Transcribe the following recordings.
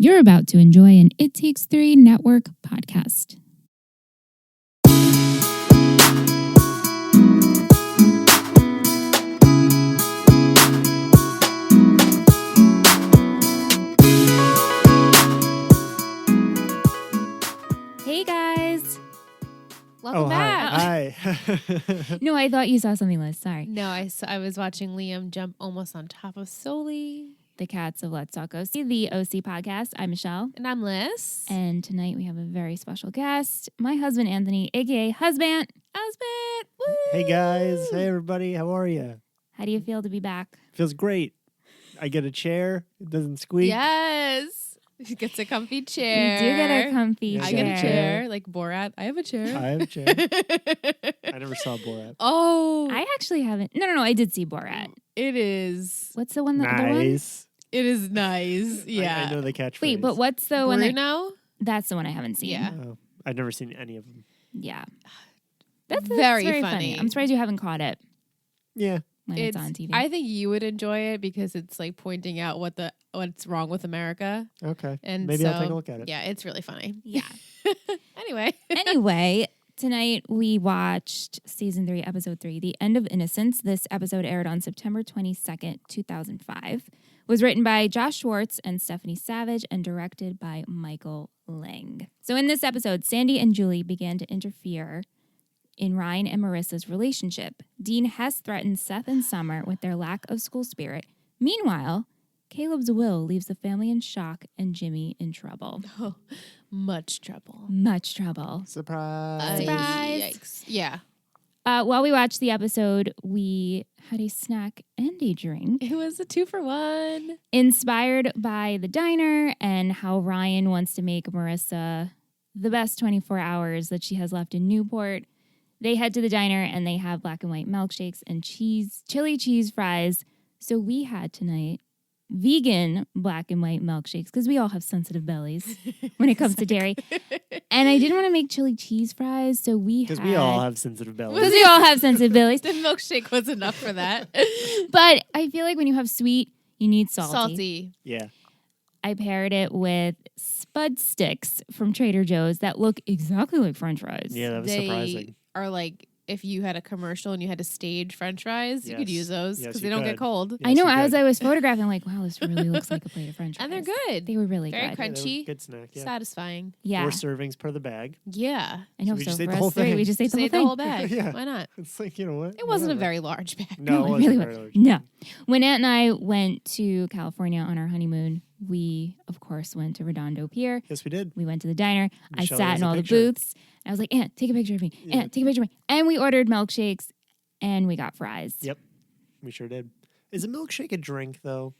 You're about to enjoy an It Takes Three Network podcast. Hey guys. Welcome back. Hi. No, I thought you saw something, Liz. Sorry. No, I was watching Liam jump almost on top of Soli. The cats of Let's Talk OC, the OC podcast. I'm Michelle. And I'm Liz. And tonight we have a very special guest, my husband, Anthony, a.k.a. Husband. Woo! Hey guys. Hey everybody. How are you? How do you feel to be back? Feels great. I get a chair. It doesn't squeak. Yes. He gets a comfy chair. You do get a comfy Yeah, chair. I get a chair. Like Borat. I have a chair. I have a chair. I never saw Borat. Oh. I actually haven't. No. I did see Borat. It is. What's the one? The one? Nice. It is nice. Yeah. I know the catchphrase. Wait, but what's the one? Bruno? That's the one I haven't seen. Yeah. Oh, I've never seen any of them. Yeah. That's Very very funny. funny. I'm surprised you haven't caught it Yeah. when it's on TV. I think you would enjoy it because it's like pointing out what's wrong with America. Okay. And Maybe I'll so, take a look at it. Yeah, it's really funny. Yeah. Anyway. Tonight we watched season 3, episode 3, The End of Innocence. This episode aired on September 22nd, 2005. Was written by Josh Schwartz and Stephanie Savage and directed by Michael Lang. So in this episode, Sandy and Julie began to interfere in Ryan and Marissa's relationship. Dean Hess threatens Seth and Summer with their lack of school spirit. Meanwhile, Caleb's will leaves the family in shock and Jimmy in trouble. Oh, much trouble. Much trouble. Surprise. Surprise. Yikes. Yeah. While we watched the episode, we had a snack and a drink It was a 2-for-1. inspired by the diner and how Ryan wants to make Marissa the best 24 hours that she has left in Newport. They head to the diner and they have black and white milkshakes and chili cheese fries. So we had tonight vegan black and white milkshakes because we all have sensitive bellies when it comes to dairy. And I didn't want to make chili cheese fries, so Because we all have sensitive bellies. because we all have sensitive bellies. The milkshake was enough for that. But I feel like when you have sweet, you need salty. Yeah. I paired it with Spud sticks from Trader Joe's that look exactly like French fries. Yeah, that was They surprising. are like, if you had a commercial and you had to stage French fries, you could Yes. use those Yes, because you they don't get could. cold. Yes, I know. you As could. I was photographing, I'm like, wow, this really looks like a plate of French fries. And they're good. They were really Very good. Yeah, they were crunchy. good snack. Yeah. Satisfying. Yeah. 4 servings per the bag. Yeah. I know. So we So just ate for the whole us three, thing. we just ate Just the whole ate the thing. whole bag. Yeah. Why not? It's like, you know what? It wasn't a Whatever. very large bag. No, it it wasn't really very was. large. No. When Aunt and I went to California on our honeymoon, we, of course, went to Redondo Pier. Yes, we did. We went to the diner. Michelle I sat has in a all picture. the booths. I was like, Aunt, take a picture of me. Yeah. Aunt, take a picture of me. And we ordered milkshakes and we got fries. Yep. We sure did. Is a milkshake a drink, though?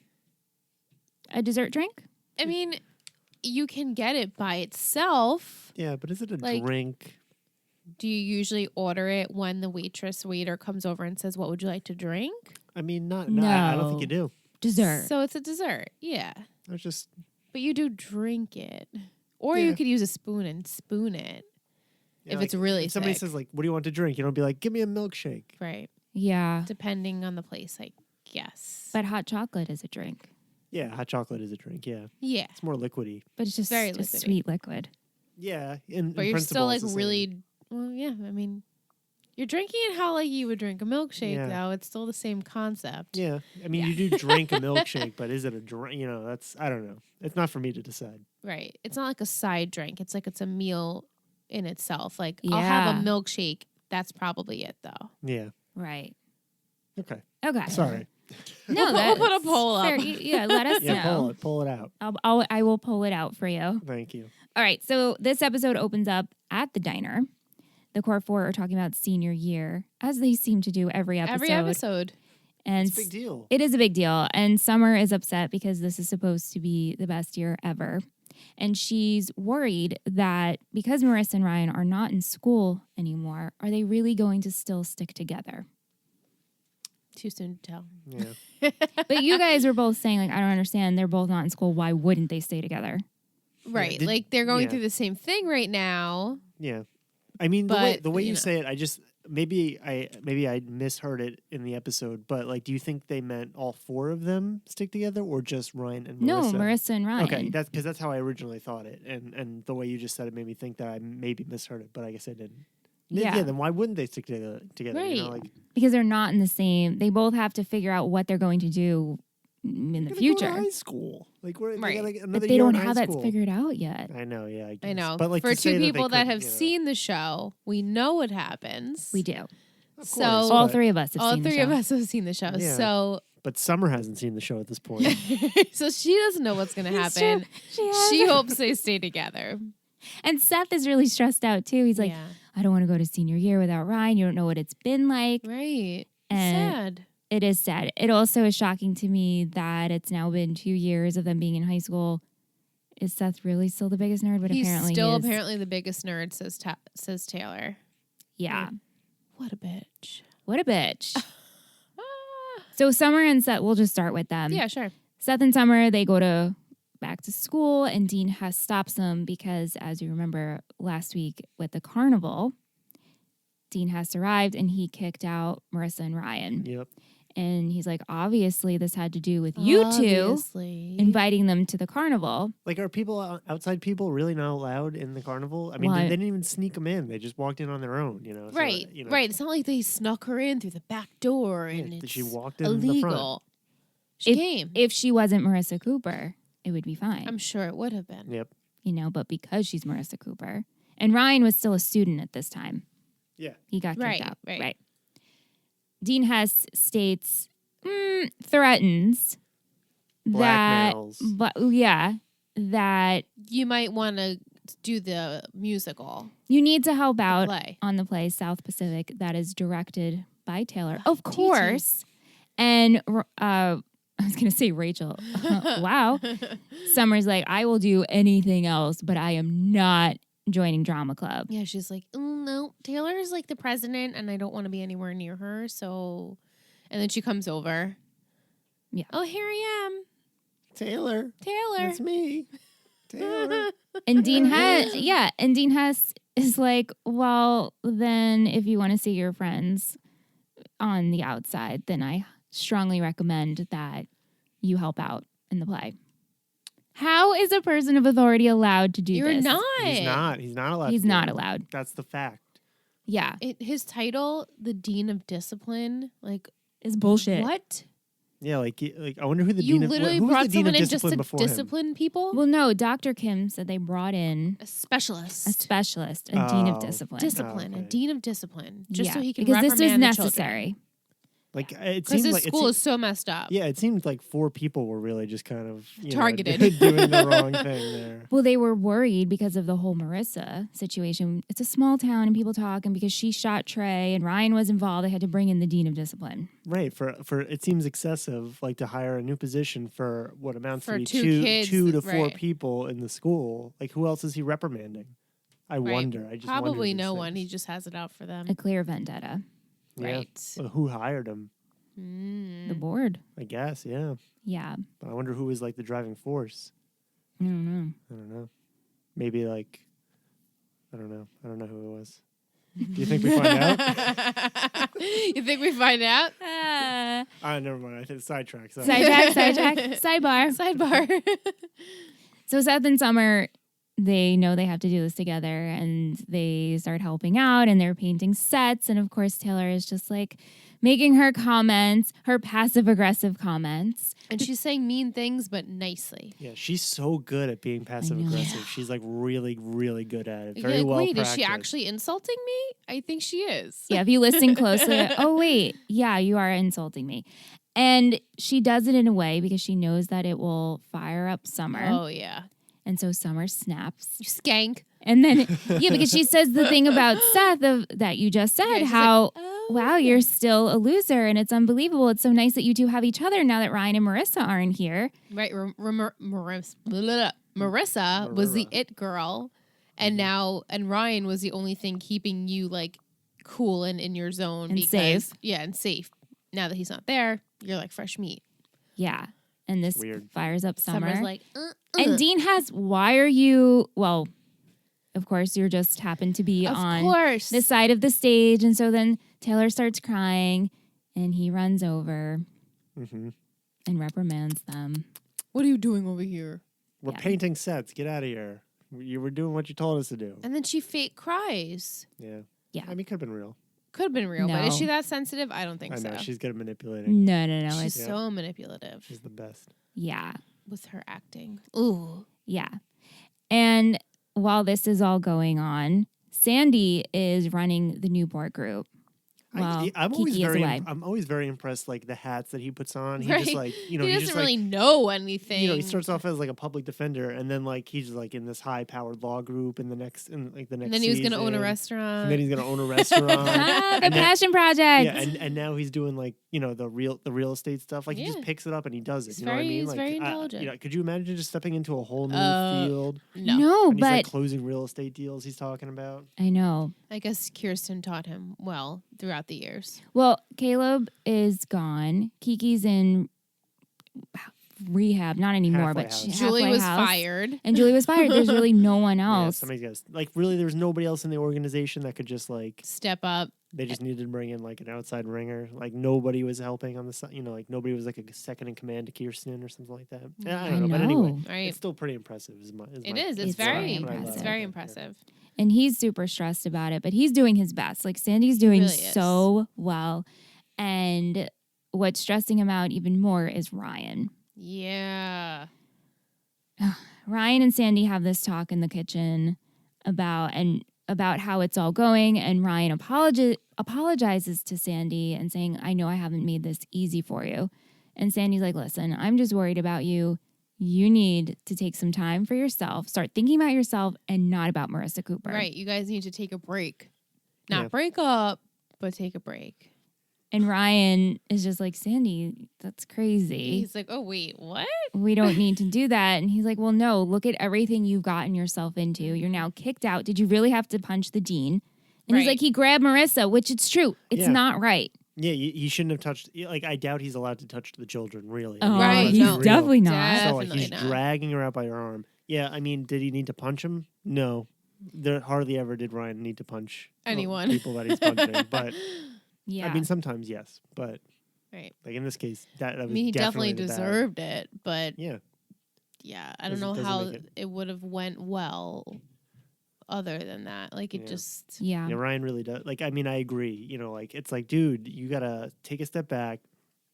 A dessert drink? I mean, you can get it by itself. Yeah, but is it a Like- drink? Do you usually order it when the waiter comes over and says, "What would you like to drink?" I mean, not. No, I don't think you do. Dessert. So it's a dessert. Yeah. I was just. But you do drink it. Or Yeah. you could use a spoon and spoon it. Yeah, If it's really if somebody thick. says like, "What do you want to drink?" You don't be like, "Give me a milkshake." Right. Yeah. Depending on the place, I guess. But hot chocolate is a drink. Yeah, hot chocolate is a drink. Yeah, yeah. it's more liquidy. But it's just Very a liquidy. sweet liquid. Yeah, But in you're principle, still like it's the same. really well, yeah, I mean you're drinking it how like you would drink a milkshake Yeah. though. It's still the same concept. Yeah, I mean, you do drink a milkshake, but is it a drink? You know, that's I don't know. It's not for me to decide. Right. It's not like a side drink. It's like it's a meal in itself. Like I'll have a Yeah. milkshake. That's probably it though. Yeah. Right. Okay. Okay. Sorry. No, We'll put a poll up. fair. Yeah, let us Yeah, know. pull it out. I will pull it out for you. Thank you. All right. So this episode opens up at the diner. The core four are talking about senior year, as they seem to do every episode. Every episode. And It's a big deal. it is a big deal. And Summer is upset because this is supposed to be the best year ever. And she's worried that because Marissa and Ryan are not in school anymore, are they really going to still stick together? Too soon to tell. Yeah. But you guys were both saying, like, I don't understand. They're both not in school. Why wouldn't they stay together? Right. did- like they're going yeah. through the same thing right now. Yeah. I mean, But, the way you you know. say it, I just maybe I misheard it in the episode, but like, do you think they meant all 4 of them stick together, or just Ryan and Marissa? No, Marissa and Ryan. Okay, that's because that's how I originally thought it, and the way you just said it made me think that I maybe misheard it, but I guess I didn't. Yeah. Then why wouldn't they stick together? Right. You know, like, Because they're not in the same. They both have to figure out what they're going to do in the gotta future. go to high school, like, Right. they gotta get another But they year don't in high have that school. figured out yet. I know, yeah, I know. But like, for to say two they people that couldn't, have you know. seen the show, we know what happens. We do. Of So- course, All but- 3 of us have All seen the 3 of show. us have seen the show. Yeah. So But Summer hasn't seen the show at this point. so she doesn't know what's going to It's happen. true. She hopes they stay together. And Seth is really stressed out too. He's like, yeah. I don't want to go to senior year without Ryan. You don't know what it's been like. Right. And Sad. it is sad. It also is shocking to me that it's now been 2 years of them being in high school. Is Seth really still the biggest nerd? But He's apparently still he is. apparently the biggest nerd, says Taylor. Yeah. What a bitch. What a bitch. So Summer and Seth, we'll just start with them. Yeah, sure. Seth and Summer, they go to back to school, and Dean Hess stops them because, as you remember last week with the carnival, Dean Hess arrived and he kicked out Marissa and Ryan. Yep. And he's like, obviously, this had to do with you two Obviously. inviting them to the carnival. Like, are people outside people really not allowed in the carnival? I mean, Well, they didn't even sneak them in. They just walked in on their own. You know. So, Right. you know, Right. It's not like they snuck her in through the back door yeah, and it's she walked in the front. illegal. She came. If she wasn't Marissa Cooper, it would be fine. I'm sure it would have been. Yep. You know, but because she's Marissa Cooper. And Ryan was still a student at this time. Yeah. He got kicked Right, out. right. Dean Hess states, threatens Blackmails. that You might want to do the musical you need to help out play. on the play South Pacific that is directed by Taylor. Of TT. course. And I was going to say Rachel. Wow. Summer's like, I will do anything else, but I am not joining drama club. Yeah, she's like, no, Taylor's like the president and I don't want to be anywhere near her. So, and then she comes over. Yeah. Oh, here I am. Taylor. Taylor. It's me. Taylor. And Dean Hess is like, well, then if you want to see your friends on the outside, then I strongly recommend that you help out in the play. How is a person of authority allowed to do You're this? not. He's not. He's not allowed. He's to do not it. allowed. That's the fact. Yeah. His title, the Dean of Discipline, like, It's bullshit. what? Yeah, like I wonder who the You dean of literally who was brought the dean someone of in just discipline to before him? discipline people? Well, no, Dr. Kim said they brought in A specialist. a specialist, a dean of Oh. discipline. Discipline. Oh, A okay. dean of discipline. Just so he can because this was reprimand the children. necessary. Like it Because seemed his like school is so messed up. yeah, it seemed like 4 people were really just kind of Targeted. doing the wrong thing there. Well, they were worried because of the whole Marissa situation. It's a small town and people talk, and because she shot Trey and Ryan was involved, they had to bring in the dean of discipline. Right, for it seems excessive, like to hire a new position for what amounts For to be two kids, 2 to 4 right. people in the school. Like, who else is he reprimanding? I Right. wonder. I just wonder Probably these no one. things. He just has it out for them. A clear vendetta. Yeah. Right. Well, who hired him? The board. I guess, yeah. Yeah. But I wonder who was like the driving force. I don't know. I don't know. Maybe like, I don't know. I don't know who it was. Do you think we find out? You think we find out? Never mind. I think sidetrack. Sorry. Sidetrack. Sidebar. Sidebar. So Seth and Summer, they know they have to do this together, and they start helping out, and they're painting sets. And of course, Taylor is just like making her comments, her passive-aggressive comments. And she's saying mean things, but nicely. Yeah, she's so good at being passive aggressive. She's like really, really good at it. Very You're like, well wait, practiced. is she actually insulting me? I think she is. Yeah, if you listen closely, oh, wait, yeah, you are insulting me. And she does it in a way because she knows that it will fire up Summer. Oh, yeah. And so Summer snaps. You skank. And then, yeah, because she says the thing about Seth that you just said, Yeah, she's how, like, oh, wow, you're still a loser and it's unbelievable. It's so nice that you two have each other now that Ryan and Marissa aren't here. Right. Marissa was the it girl. And Ryan was the only thing keeping you like cool and in your zone. And safe. Yeah, and safe. Now that he's not there, you're like fresh meat. Yeah. And this Weird. fires up Summer. Summer's like, And Dean has, why are you, well, of course, you're just happen to be of on course. the side of the stage. And so then Taylor starts crying, and he runs over Mm-hmm. and reprimands them. What are you doing over here? We're Yeah. painting sets. Get out of here. You were doing what you told us to do. And then she fake cries. Yeah. Yeah. I mean, could have been real. Could have been real, but is No. she that sensitive? I don't think I so. know. She's good at manipulating. No. She's It's, so manipulative She's the best. yeah. with her acting. Ooh. Yeah. And while this is all going on, Sandy is running the new board group. Well, I'm Kiki is away. I'm always very impressed, like the hats that he puts on. He Right. just like, you know, he he doesn't just really like, know anything. you know, he starts off as like a public defender, and then like he's like in this high-powered law group in the next and then he was going to own a restaurant. And then he's gonna own a restaurant. The And then- passion project. Yeah, and now he's doing like, you know, the real estate stuff. Like he just Yeah. picks it up and he does it. He's You know what I very- mean? he's Like, very intelligent. you know, could you imagine just stepping into a whole new field? No. And he's like but closing real estate deals he's talking about. I know. I guess Kirsten taught him well throughout the years. Well, Caleb is gone. Kiki's in rehab, not anymore, Halfway but house. Julie halfway was house. fired. And Julie was fired. There's really no one Yeah, else. somebody's got like really. There's nobody else in the organization that could just like. Step up. They just needed to bring in like an outside ringer. Like nobody was helping on the side. You know, like nobody was like a second in command to Kirsten or something like that. Yeah, I don't know. But anyway, Right. it's still pretty impressive. Is my, It is. It's It's very what I impressive. love. It's very impressive. And he's super stressed about it, but he's doing his best. Like Sandy's doing really is. so well. And what's stressing him out even more is Ryan. Yeah. Ryan and Sandy have this talk in the kitchen about how it's all going, and Ryan apologizes to Sandy and saying, I know I haven't made this easy for you. And Sandy's like, listen, I'm just worried about you. You need to take some time for yourself, start thinking about yourself and not about Marissa Cooper. Right. You guys need to take a break. Not Yeah. break up, but take a break. And Ryan is just like, Sandy, that's crazy. He's like, oh, wait, what? We don't need to do that. And he's like, well, no, look at everything you've gotten yourself into. You're now kicked out. Did you really have to punch the dean? And he's Right. like, he grabbed Marissa, which it's true. It's Yeah. not right. Yeah, he shouldn't have touched. Like I doubt he's allowed to touch the children. Really. Oh, Right, let's he's be real. definitely not. So like Definitely he's not. dragging her out by her arm. Yeah, I mean, did he need to punch him? No. There hardly ever did Ryan need to punch Anyone. people that he's punching. But Yeah. I mean, sometimes yes. But Right. like in this case, that was I mean, he definitely the bad- deserved it, but Yeah, yeah, I don't know Doesn't how make it would have went well other than that. Like it Yeah. just yeah. yeah. Ryan really does. Like, I mean, I agree. You know, like it's like, dude, you gotta take a step back.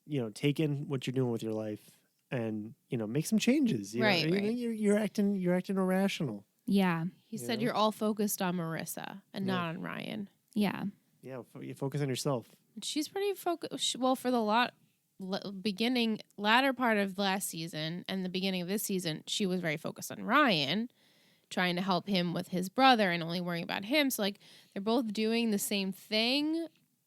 You know, take in what you're doing with your life, and you know, make some changes. You Right, know? right. You're acting irrational. Yeah. he You said know? you're all focused on Marissa and Yeah. not on Ryan. Yeah. Yeah, you focus on yourself. She's pretty focused. Well, for the latter part of last season and the beginning of this season, she was very focused on Ryan, trying to help him with his brother and only worrying about him. So like they're both doing the same thing,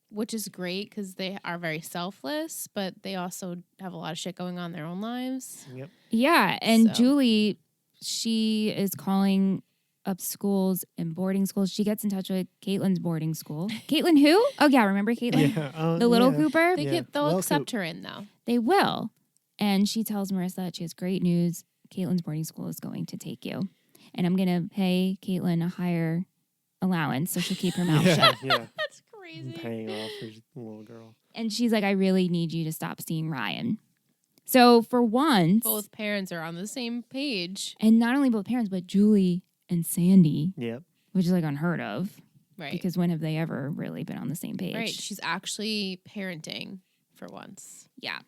which is great because they are very selfless, but they also have a lot of shit going on in their own lives. Yep. Yeah. And So. Julie, she is calling up schools and boarding schools. She gets in touch with Caitlin's boarding school. Caitlin who? Oh, yeah. Remember Caitlin? Yeah, The little yeah. Cooper? They'll Well, accept her in though. They will. And she tells Marissa that she has great news. Caitlin's boarding school is going to take you. And I'm going to pay Caitlin a higher allowance so she'll keep her mouth shut. Yeah, That's I'm crazy. paying off for the little girl. And she's like, I really need you to stop seeing Ryan. So for once, Both parents are on the same page. and not only both parents, but Julie and Sandy, Yep. which is like unheard of. Right. Because when have they ever really been on the same page? Right. She's actually parenting for once. Yeah.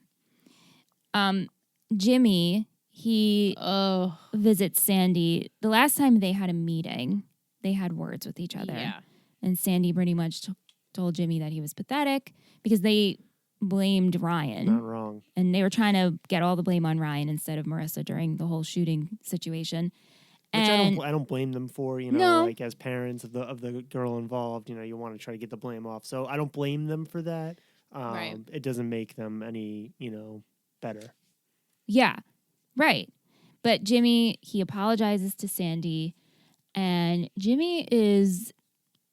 Jimmy, he Oh. visits Sandy. The last time they had a meeting, they had words with each other. Yeah. And Sandy pretty much told Jimmy that he was pathetic because they blamed Ryan. Not wrong. And they were trying to get all the blame on Ryan instead of Marissa during the whole shooting situation. Which And I don't blame them for. You know, No. like as parents of the girl involved, you know, you want to try to get the blame off. So I don't blame them for that. Right. It doesn't make them any, better. yeah, right. But Jimmy, he apologizes to Sandy, and Jimmy is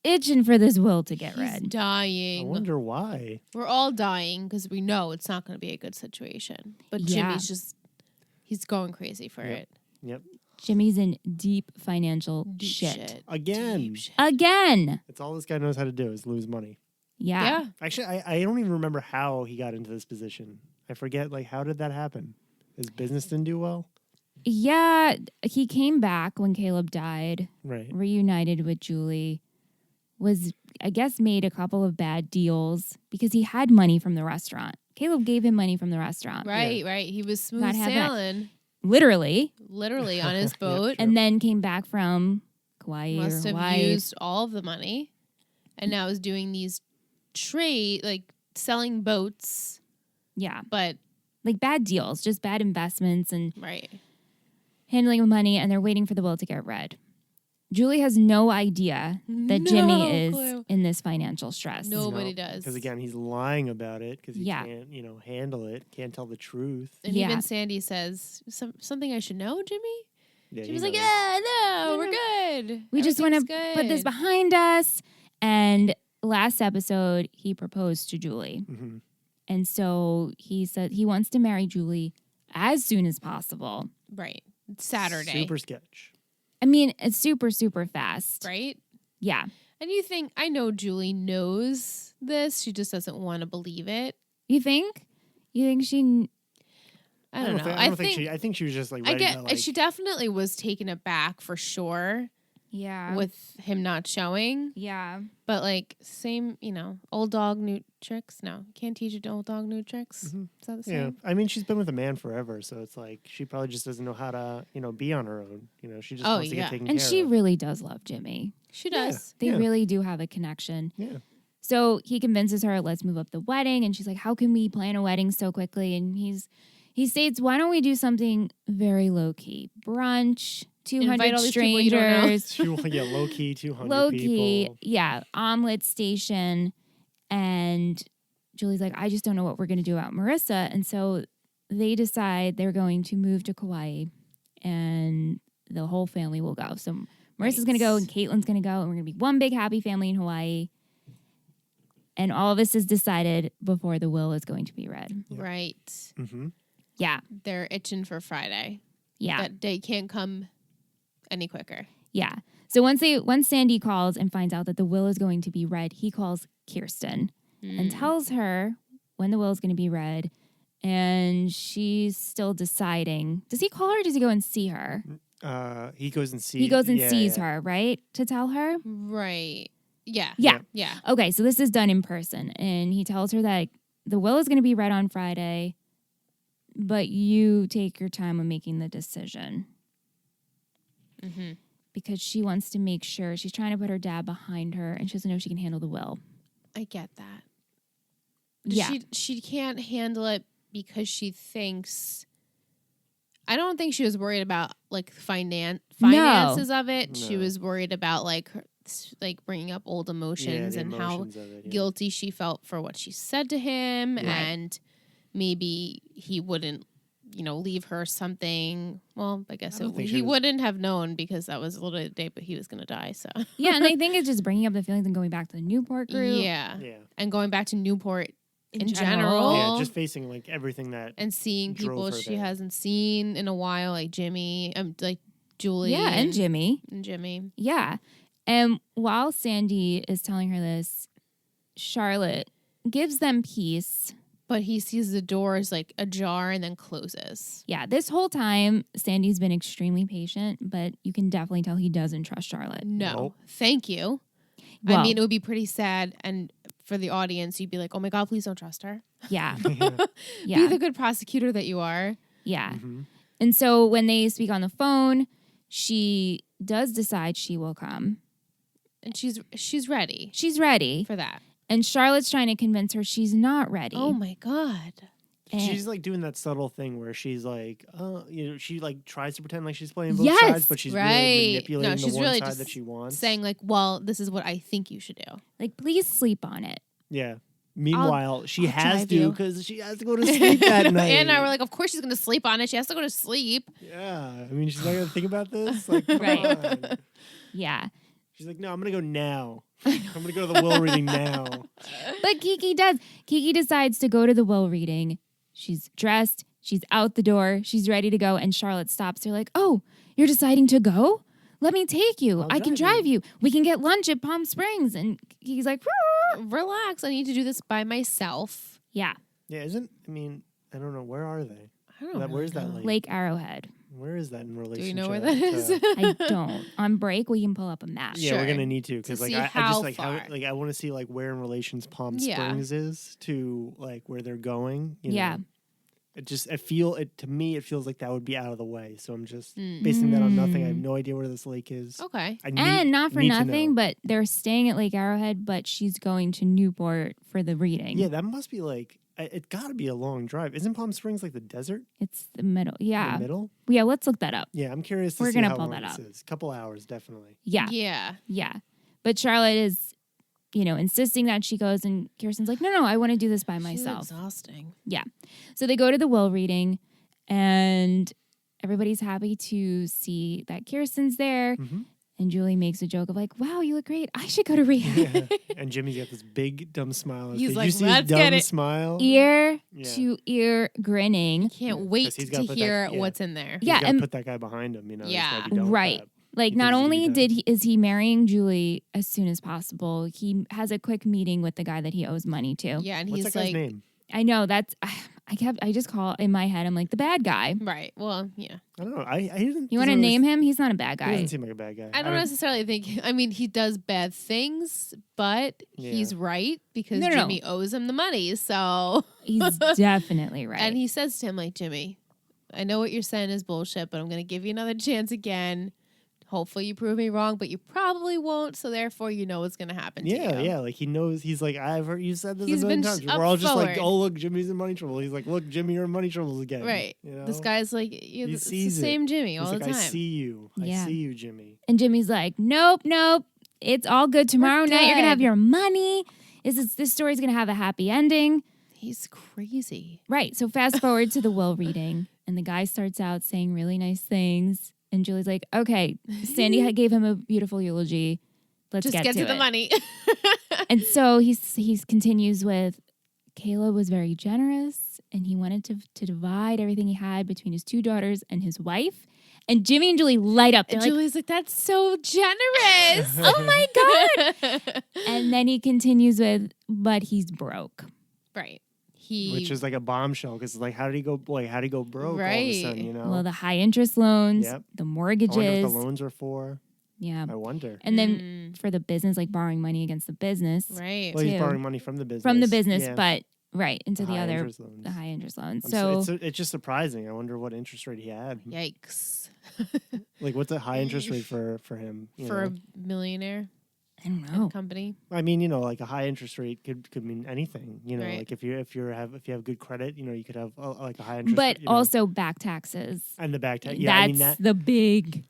itching for this will to get He's read. I dying. wonder why. We're all dying because we know it's not going to be a good situation. But Yeah. Jimmy's he's going crazy for Yep. it. Yep. Jimmy's in deep financial Deep shit. Again. Deep shit. Again. It's all this guy knows how to do is lose money. Yeah. Actually, I don't even remember how he got into this position. I forget, like, how did that happen? His business didn't do well? Yeah, he came back when Caleb died, Right. reunited with Julie, was, I guess, made a couple of bad deals because he had money from the restaurant. Caleb gave him money from the restaurant. Right. He was smooth Not have that. sailing, Literally. literally on his boat. Sure. And then came back from Kauai Must or have Hawaii. used all of the money, and now is doing these selling boats. Yeah. But Like bad deals, just bad investments and right, handling of money, and they're waiting for the will to get read. Julie has no idea that Jimmy is clue. in this financial stress. Nobody does. Because, again, he's lying about it because he Yeah. can't, handle it, can't tell the truth. And Yeah. even Sandy says something I should know, Jimmy. Yeah, She he was like, knows. "Yeah, no, we're good. We just want to Everything's put this good." behind us. And last episode, he proposed to Julie. Mhm. And so he said he wants to marry Julie as soon as possible. Right, Saturday, Super sketch. I mean, it's super, super fast. right? Yeah. And you think I know Julie knows this? She just doesn't want to believe it. You think? You think she... I don't know. I think she was just like I ready get. to, like, She definitely was taken aback for sure Yeah. with him not showing. Yeah. But like same, old dog new tricks. No, can't teach an old dog new tricks. Mhm. Is that the Yeah, same? I mean, she's been with a man forever, so it's like she probably just doesn't know how to, be on her own. She just Oh, wants to yeah. get taken And care she of. really does love Jimmy. She does. They Yeah. really do have a connection. Yeah. So he convinces her, let's move up the wedding. And she's like, how can we plan a wedding so quickly? And he states, why don't we do something very low key? Brunch, 200 Invite all these people you don't know. strangers. Yeah, low key, 200 Low key. people. Yeah. Omelet station. And Julie's like, I just don't know what we're going to do about Marissa. And so they decide they're going to move to Kauai and the whole family will go. So Marissa's going to go and Caitlin's going to go and we're going to be one big happy family in Hawaii. And all of this is decided before the will is going to be read. Yeah. Right. Mm-hmm. Yeah. They're itching for Friday. Yeah. That day can't come any quicker. Yeah. So once Sandy calls and finds out that the will is going to be read, he calls Kirsten and tells her when the will is going to be read. And she's still deciding. Does he call her or does he go and see her? He goes and sees. He goes and yeah, sees yeah. her, right? To tell her? Right. Yeah. Yeah. Yeah. Okay, so this is done in person. And he tells her that the will is going to be read on Friday, but you take your time on making the decision. Mm-hmm. Because she wants to make sure she's trying to put her dad behind her and she doesn't know she can handle the will. I get that. Yeah. She can't handle it because she thinks. I don't think she was worried about like finances of it. She No. was worried about like bringing up old emotions the and how emotions of it, yeah. guilty she felt for what she said to him, Right. and maybe he wouldn't, leave her something. Well, I guess I don't think he she was- wouldn't have known because that was a little bit day, but he was going to die. So Yeah, and I think it's just bringing up the feelings and going back to the Newport group. yeah, Yeah. and going back to Newport in general. general. Yeah, just facing like everything that. and seeing drove people her she there. hasn't seen in a while, like Jimmy, like Julie, Yeah, and Jimmy. and Jimmy. Yeah. And while Sandy is telling her this, Charlotte gives them peace. But he sees the doors like ajar and then closes. Yeah, this whole time, Sandy's been extremely patient, but you can definitely tell he doesn't trust Charlotte. No, Nope. thank you. Well, I mean, it would be pretty sad, and for the audience, you'd be like, "Oh my God, please don't trust her. yeah, Yeah. Be yeah, the good prosecutor that you are." yeah. Mhm. And so when they speak on the phone, she does decide she will come. And she's ready She's ready. for that. And Charlotte's trying to convince her she's not ready. Oh my God. And- She's like doing that subtle thing where she's like, she like tries to pretend like she's playing both Yes, sides, but she's right. really manipulating No, she's the one really side just that she wants. Saying like, "Well, this is what I think you should do." like, please sleep on it. Yeah. Meanwhile, she I'll has drive to you. because she has to go to sleep that night. And I were like, "Of course she's gonna sleep on it. She has to go to sleep." yeah. I mean, she's not gonna think about this. Like, come Right. on. Yeah. She's like, no, I'm gonna go now. I'm gonna go to the will reading now. But Kiki does. Kiki decides to go to the will reading. She's dressed. She's out the door. She's ready to go. And Charlotte stops her like, oh, you're deciding to go? let me take you. I'll I can drive drive you. We can get lunch at Palm Springs. And he's like, Relax. I need to do this by myself. yeah, Yeah, I don't know. Where are they? I don't know. Where's that lake? Lake Arrowhead. Where is that in relationship? Do you know where that is? I don't. On break, we can pull up a map. Yeah, Sure. we're gonna need to because To like see I how just like far. how like I want to see like where in relations Palm Yeah. Springs is to like where they're going. You Yeah. know? To me it feels like that would be out of the way. So I'm just basing that on nothing. I have no idea where this lake is. Okay. And not for need to nothing, know. but they're staying at Lake Arrowhead, but she's going to Newport for the reading. Yeah, that must be like it got to be a long drive. Isn't Palm Springs like the desert? It's the middle. Yeah. The middle. Yeah, let's look that up. Yeah, I'm curious to We're see gonna how pull long that this up. is. Couple hours, definitely. Yeah. Yeah. Yeah. But Charlotte is, insisting that she goes, and Kirsten's like, no, I want to do this by She's myself. exhausting. Yeah. So they go to the will reading, and everybody's happy to see that Kirsten's there. Mhm. And Julie makes a joke of like, wow, you look great. I should go to rehab. Yeah. And Jimmy's got this big dumb smile. on his He's face. like, you see "Let's his get dumb it." smile. Ear Yeah. to ear grinning. Can't 'cause wait he's to gotta put that- hear yeah. what's in there. He's Yeah, gotta and- put that guy behind him. He's Yeah. gotta be done with Right. that. Like, Because not he's only gonna be is he marrying Julie as soon as possible, he has a quick meeting with the guy that he owes money to. Yeah, and What's he's that guy's like, name? I know that's I just call in my head. I'm like the bad guy. right. Well, yeah. I don't know. I didn't. You want to name him? He's not a bad He guy. doesn't seem like a bad guy. I don't necessarily think. I mean, he does bad things, but Yeah. he's right because No. Jimmy owes him the money. So, He's definitely right. and he says to him, like, Jimmy, I know what you're saying is bullshit, but I'm going to give you another chance again. Hopefully, you prove me wrong, but you probably won't. So, therefore, you know what's going to happen to you. Yeah. Like he knows. He's like, I've heard you said this He's a million been times. up We're all just like, forward. oh look, Jimmy's in money trouble. He's like, look, Jimmy, you're in money troubles again. Right. You know? This guy's like, He it's the sees it. same Jimmy He's all like, the time. I see you. Yeah. I see you, Jimmy. And Jimmy's like, nope. It's all good. Tomorrow night you're gonna have good. your money. This story's gonna have a happy ending. He's crazy. Right. So fast forward to the will reading, and the guy starts out saying really nice things, and Julie's like, okay, Sandy gave him a beautiful eulogy. Let's Just get to it. the money. And so he continues with, Caleb was very generous, and he wanted to divide everything he had between his two daughters and his wife. And Jimmy and Julie light up. They're And like, Julie's like, that's so generous. oh my God. And then he continues with, but he's broke. Right. Which is like a bombshell because like how did he go broke all of a Right. sudden? You know. Well, the high interest loans, Yep. the I mortgages. wonder what the loans are for. Yeah. I wonder. And then for the business, like borrowing money against the business. Right. Well, he's too. borrowing money from the business. From the business, Yeah. but right into the high other, interest loans. the high interest loans. I'm So it's just surprising. I wonder what interest rate he had. Yikes. Like, what's a high interest rate for him? you For know? a millionaire I don't know. company. I mean, like a high interest rate could mean anything. Right. Like if you have good credit, you could have like a high interest. But you know, also back taxes. and the back tax. That's Yeah, I mean that the big.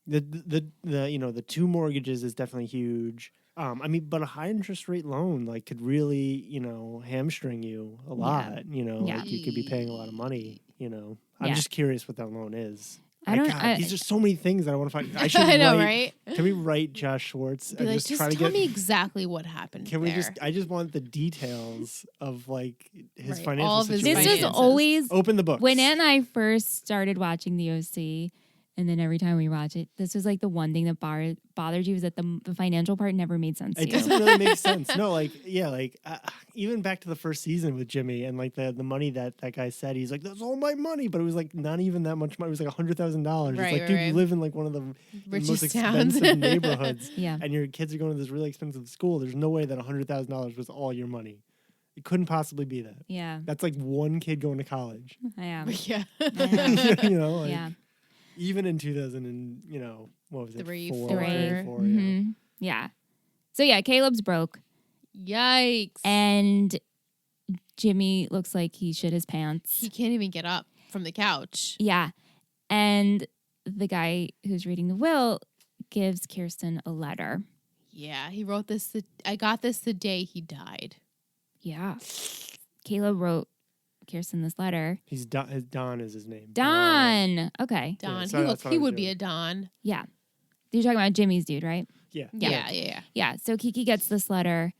the two mortgages is definitely huge. But a high interest rate loan like could really hamstring you a lot. Yeah. Like you could be paying a lot of money. I'm Yeah. just curious what that loan is. I don't- These are so many things that I want to find. I should I know, write- right? Can we write Josh Schwartz Be and like, just just try to tell get? me exactly what happened. Can we there. I just want the details of like his Right, financial all of his situation. This was finances. always Open the books. when Ann and I first started watching the OC, and then every time we watch it, this was like the one thing that bothered you is that the financial part never made sense to It you. doesn't really make sense. No, even back to the first season with Jimmy and like the money that guy said, he's like, that's all my money, but it was like not even that much money. It was like $100,000. It's Right, like, right, dude, right. you live in like one of the most Richest towns. expensive neighborhoods, Yeah. and your kids are going to this really expensive school. There's no way that $100,000 was all your money. It couldn't possibly be that. Yeah. That's like one kid going to college. I am. Yeah. Like, Yeah. even in 2000 and what was it? Three, Four, four. yeah. Mhm. Yeah. So yeah, Caleb's broke, Yikes. and Jimmy looks like he shit his pants. He can't even get up from the couch. Yeah. And the guy who's reading the will gives Kirsten a letter. Yeah, he wrote this. I got this the day he died. Yeah. Caleb wrote Kirsten this letter. Don is his name. Don. Okay. Don. so that's what I he was would be doing. a Don. Yeah. You're talking about Jimmy's dude, right? Yeah. Yeah. Yeah. So Kiki gets this letter.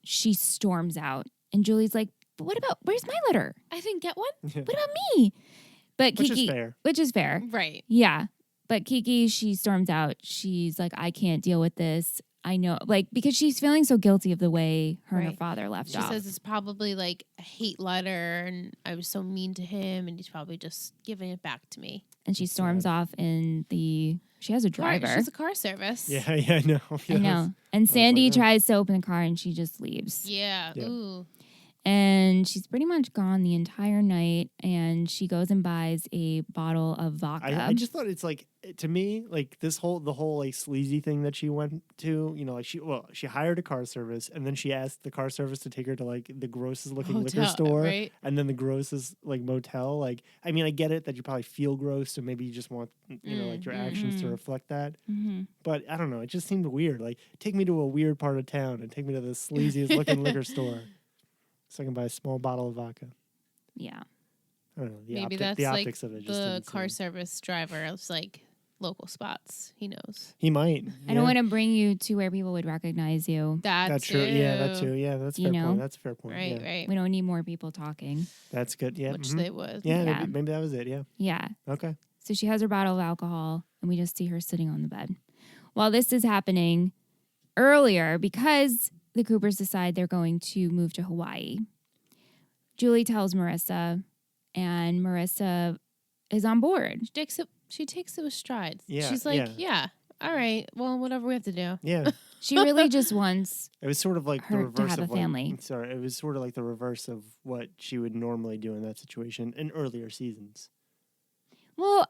She storms out. And Julie's like, but where's my letter? I didn't get one. What about me? But Which Kiki, is fair. Which is fair. Right. Yeah. But Kiki, she storms out. She's like, I can't deal with this. I know, like, because she's feeling so guilty of the way her and her Right. father left She off. says it's probably like a hate letter and I was so mean to him and he's probably just giving it back to me. And she storms off in she has a driver. She's a car service. Yeah, I know. I know. And like, Sandy oh. tries to open the car and she just leaves. Yeah. Yep. Ooh. And she's pretty much gone the entire night. And she goes and buys a bottle of vodka. I just thought it's like, to me, like the whole like sleazy thing that she went to, you know, like she hired a car service and then she asked the car service to take her to like the grossest looking liquor Hotel, store right? and then the grossest like motel. Like, I mean, I get it that you probably feel gross, so maybe you just want, you know, like your actions to reflect that. Mm-hmm. But I don't know, it just seemed weird. Like, take me to a weird part of town and take me to the sleaziest looking liquor store so I can buy a small bottle of vodka. Yeah. I don't know. Maybe the that's like optics of it just the didn't car seem- service driver. It's like local spots. He knows. He might. I don't want to bring you to where people would recognize you. That's true. Yeah, that too. Yeah, that's a You fair know? point. That's a fair point. Right, yeah. right. We don't need more people talking. That's good. Yeah. Which mhm. they would. Yeah, Yeah. maybe that was it. Yeah. Yeah. Okay. So she has her bottle of alcohol, and we just see her sitting on the bed. While this is happening, earlier, because the Coopers decide they're going to move to Hawaii, Julie tells Marissa, and Marissa is on board. She takes it with strides. Yeah, She's like, yeah, all right, well, whatever we have to do. Yeah. She really just wants, It was sort of like the Her to reverse have a of what- family. Sorry, it was sort of like the reverse of what she would normally do in that situation in earlier seasons. well,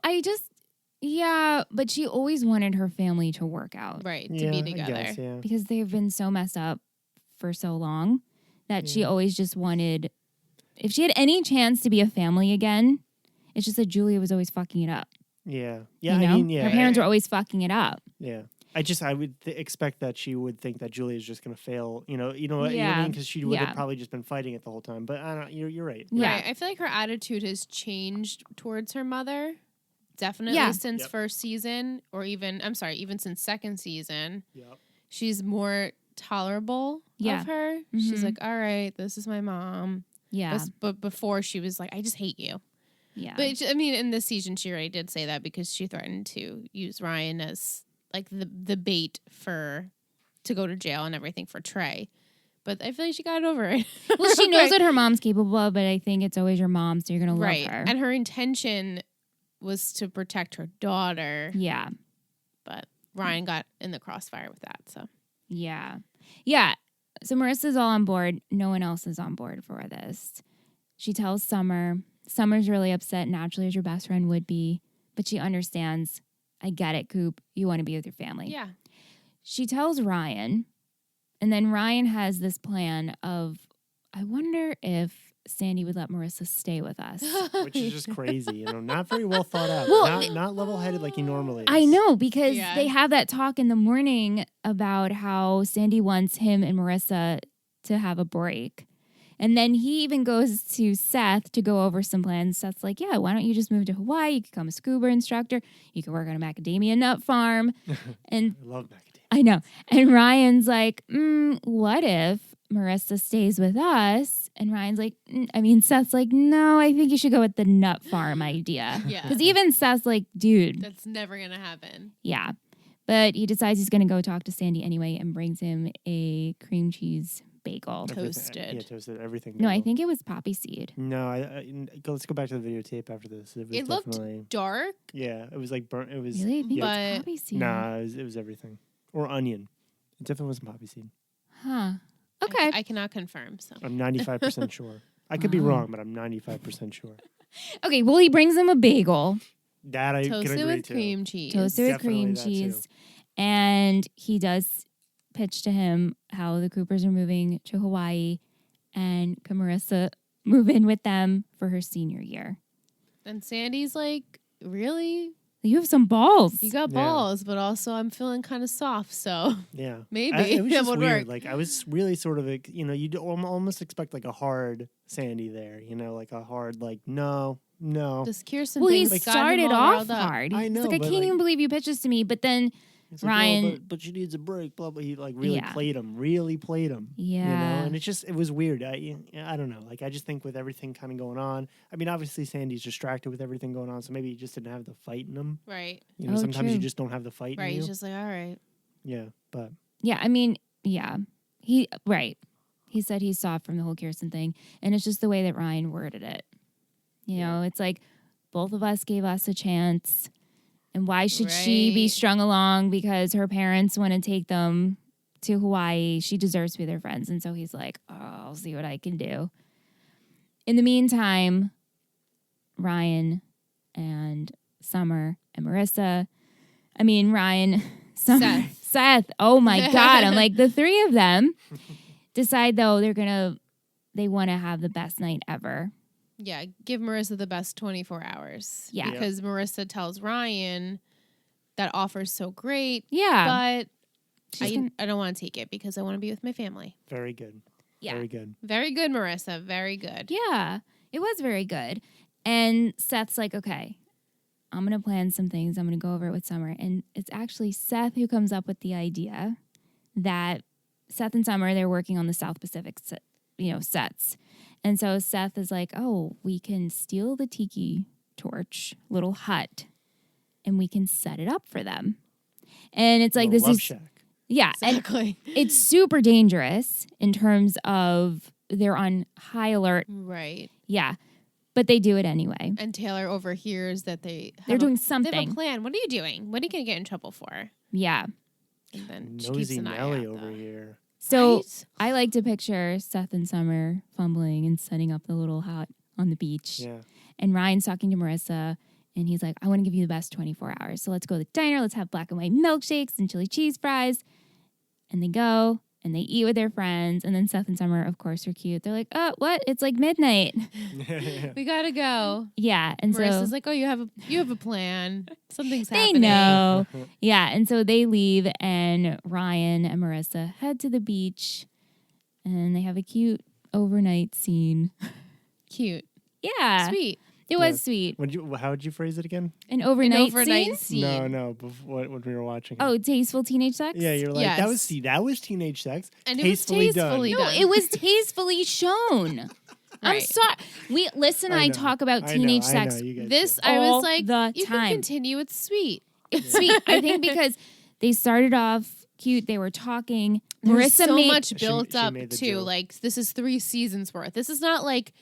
but she always wanted her family to work out Right, to yeah, be I together. guess, yeah. because they've been so messed up for so long that she always just wanted, if she had any chance to be a family again, it's just that Julia was always fucking it up. Yeah. Yeah. You know? I mean, yeah. Her parents were always fucking it up. Yeah. I would expect that she would think that Julia is just going to fail. You know what I Yeah. mean? Because she would Yeah. have probably just been fighting it the whole time. But I don't. You're right. Yeah. Right. I feel like her attitude has changed towards her mother. Definitely Yeah. since Yep. first season, or even since second season. Yep. She's more tolerable Yeah. of her. She's Mhm. like, all right, this is my mom. Yeah. But before she was like, I just hate you. Yeah. But I mean, in this season, she already did say that because she threatened to use Ryan as like the bait to go to jail and everything for Trey. But I feel like she got over it. well, she knows Right. what her mom's capable of, but I think it's always your mom, so you're going to Right. love her. And her intention was to protect her daughter. Yeah. But Ryan got in the crossfire with that. So Yeah. Yeah. So Marissa's all on board. No one else is on board for this. She tells Summer. Summer's really upset, naturally, as your best friend would be. But she understands. I get it, Coop. You want to be with your family. yeah. She tells Ryan. And then Ryan has this plan of, I wonder if Sandy would let Marissa stay with us. Which is just crazy. You know, not very well thought out. Well, not level-headed like he normally is. I know, because Yeah. they have that talk in the morning about how Sandy wants him and Marissa to have a break. And then he even goes to Seth to go over some plans. Seth's like, yeah, why don't you just move to Hawaii? You could become a scuba instructor. You could work on a macadamia nut farm. And I love macadamia. I know. And Ryan's like, what if Marissa stays with us? And Ryan's like, Seth's like, no, I think you should go with the nut farm idea. Yeah. Because even Seth's like, dude, That's never going to happen. yeah. But he decides he's going to go talk to Sandy anyway and brings him a cream cheese bagel. Everything- Toasted. Yeah, toasted. Everything. No, I bagel. think it was poppy seed. No, let's go back to the videotape after this. It was It looked definitely. dark. Yeah, it was like burnt. It was. Really? I think But- it's poppy seed. Nah, it was everything. Or onion. It definitely wasn't poppy seed. Huh. Okay. I cannot confirm. So I'm 95% sure. I could be Wow. wrong, but I'm 95% sure. Okay, well, he brings him a bagel, That I can toasted agree with to. cream cheese. toasted with Definitely cream that too. cheese. And he does pitch to him how the Coopers are moving to Hawaii and can Marissa move in with them for her senior year. And Sandy's like, really? You have some balls. You got Yeah. balls, but also I'm feeling kind of soft. So Yeah. maybe It was that just would weird. work. Like, I was really sort of, you'd almost expect like a hard Sandy there, like a hard, like, no. Just Kirsten Well, he things got him started all off riled up. hard. I He's know, like, I but, can't like- even believe you pitched this to me. But then He's Ryan- like, but she needs a break. Blah blah. He like really Yeah. played him. Really played him. Yeah. You know, and it was weird. I don't know. Like I just think with everything kind of going on. I mean, obviously Sandy's distracted with everything going on, so maybe he just didn't have the fight in him. Right. You know, Oh, sometimes you true. just don't have the fight Right. in you. He's just like, all right. Yeah, but Yeah, I mean, yeah. He said he saw it from the whole Kirsten thing, and it's just the way that Ryan worded it. You know, it's like both of us gave us a chance, and why should she be Right. strung along because her parents want to take them to Hawaii? She deserves to be their friends, and so he's like, "Oh, I'll see what I can do." In the meantime, Ryan and Summer and Marissa. I mean, Ryan, Summer, Seth. Oh my God! I'm like the three of them decide though they want to have the best night ever. Yeah. Give Marissa the best 24 hours. Yeah. Because Marissa tells Ryan that offer's so great, Yeah, but She's gonna- I don't want to take it because I want to be with my family. very good. yeah, Very good. Very good, Marissa. Very good. yeah. It was very good. And Seth's like, okay, I'm gonna plan some things. I'm gonna go over it with Summer, and it's actually Seth who comes up with the idea that Seth and Summer they're working on the South Pacific, sets, and so Seth is like, oh, we can steal the tiki torch little hut, and we can set it up for them. And it's like Little this love is shack. yeah, and Exactly. it's super dangerous in terms of they're on high alert. Right. Yeah, but they do it anyway. And Taylor overhears that They're doing They have something. a plan. What are you doing? What are you going to get in trouble for? Yeah. And then she keeps Nosy an eye Nelly out. over though. here. So Right? I like to picture Seth and Summer fumbling and setting up the little hut on the beach. Yeah. And Ryan's talking to Marissa, and he's like, I want to give you the best 24 hours. So let's go to the diner. Let's have black and white milkshakes and chili cheese fries. And they go, and they eat with their friends. And then Seth and Summer, of course, are cute. They're like, oh, what? It's like midnight. We got to go. Yeah. And Marissa's so like, oh, you have a plan. Something's they happening. know. Yeah. And so they leave, and Ryan and Marissa head to the beach, and they have a cute overnight scene. Cute. Yeah. Sweet. It was sweet. How would you phrase it again? An overnight, An overnight scene? scene. No, before when we were watching. It. Oh, tasteful teenage sex? yeah, you're like Yes. that was teenage sex, And it was tastefully tastefully done. No, it was tastefully shown. I'm Right. sorry. Listen, I know. talk about I teenage know, sex. you guys This, do. I all was like, the you time. can continue. It's sweet. It's sweet. I think because they started off cute. They were talking. There's Marissa so made much built she up made the too. joke. Like this is 3 seasons worth. This is not like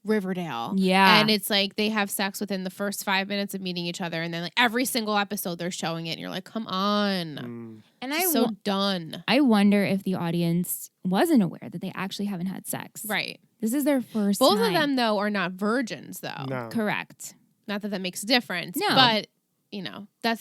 Riverdale. Yeah. And it's like they have sex within the first 5 minutes of meeting each other, and then like every single episode they're showing it, and you're like, come on. and It's so done. I wonder if the audience wasn't aware that they actually haven't had sex. Right. This is their first Both time. of them though are not virgins though. No. Correct. Not that makes a difference. No. But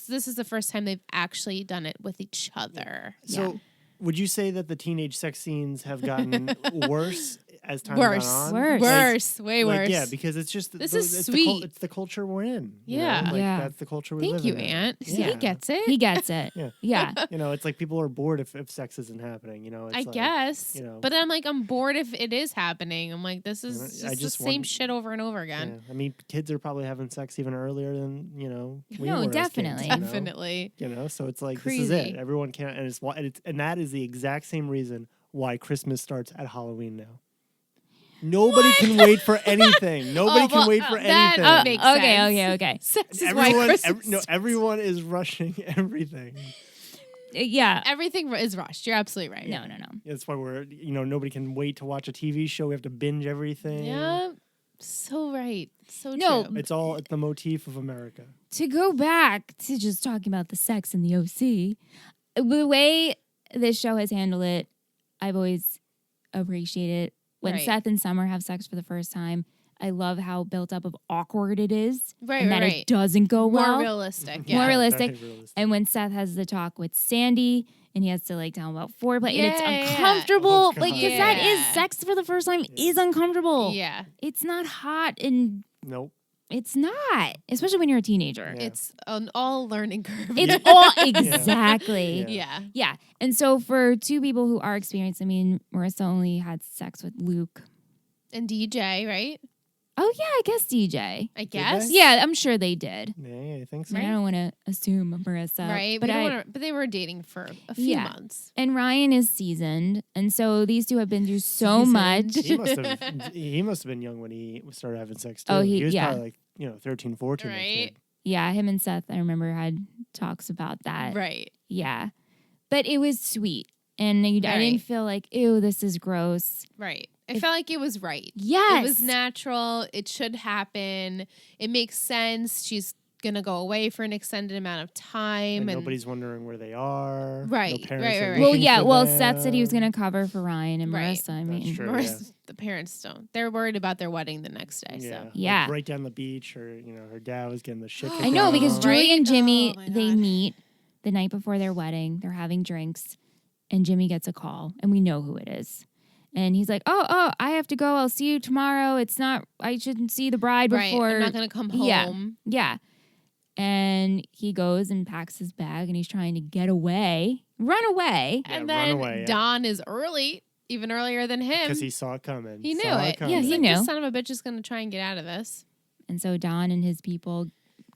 this is the first time they've actually done it with each other. So, would you say that the teenage sex scenes have gotten worse as time Worse. gone on? Worse. Worse. Way Like, worse. yeah, because it's just This is it's sweet. it's the culture we're in. you Yeah. know? Like, Yeah. that's the culture we Thank live you, in. now. Aunt. See, Yeah. he gets it. He gets it. Yeah. Yeah. You know, it's like people are bored if sex isn't happening. You know, it's I like, guess. you know. But I'm like, I'm bored if it is happening. I'm like, this is I just the just same want- shit over and over again. Yeah. I mean, kids are probably having sex even earlier than we No, were as kids, definitely. you know? Definitely. You know, so it's like Crazy. this is it. Everyone can't, and that is the exact same reason why Christmas starts at Halloween now. Nobody can wait for anything. Nobody can wait for that anything. makes Okay, sense. okay. Sex is why Christmas. Everyone is rushing everything. Yeah. Everything is rushed. You're absolutely right. No. That's why nobody can wait to watch a TV show. We have to binge everything. Yeah. So right. So No. true. It's the motif of America. To go back to just talking about the sex in the OC, the way this show has handled it, I've always appreciated. When Right. Seth and Summer have sex for the first time, I love how built up of awkward it is. Right, and that right. it doesn't go well. More realistic. More Yeah. realistic. Very realistic. And when Seth has the talk with Sandy and he has to tell him about foreplay, and it's Yeah. uncomfortable. Oh, Like, because that is Yeah. sex for the first time is uncomfortable. Yeah. It's not hot, and Nope. it's not, especially when you're a teenager. Yeah. It's an all learning curve. It's all exactly. Yeah. Yeah. Yeah. And so for two people who are experienced, I mean, Marissa only had sex with Luke. And DJ, right? Oh, yeah, I guess DJ. I guess. they? Yeah, I'm sure they did. Yeah, I think I so. mean, I don't want to assume Marissa. Right. But But they were dating for a few Yeah. months. And Ryan is seasoned. And so these two have been through so Seasoned. much. He must have been young when he started having sex too. Oh, he was yeah. probably like 13, 14. that Right. kid. Yeah, him and Seth, I remember, had talks about that. Right. Yeah. But it was sweet. And I Right. didn't feel like, ew, this is gross. Right. I felt like it was right. Yes. It was natural. It should happen. It makes sense. She's going to go away for an extended amount of time. And nobody's wondering where they are. Right, No parents right, are right, right. Well, looking yeah. for Well, them. Seth said he was going to cover for Ryan and Right. Marissa. I That's mean, true. Marissa, the parents don't. They're worried about their wedding the next day. Yeah. So like Yeah. right down the beach, or her dad was getting the shit. I know, because kicked out of him. Julie and Jimmy, Oh, my they God. meet the night before their wedding. They're having drinks, and Jimmy gets a call, and we know who it is. And he's like, oh, I have to go. I'll see you tomorrow. I shouldn't see the bride right. before. I'm not going to come home. Yeah. Yeah. And he goes and packs his bag, and he's trying to get away, run away. Yeah, And run then away, yeah. Don is early, even earlier than him. Because he saw it coming. He knew Saw it. coming. Yeah, He's he like, knew. This son of a bitch is going to try and get out of this. And so Don and his people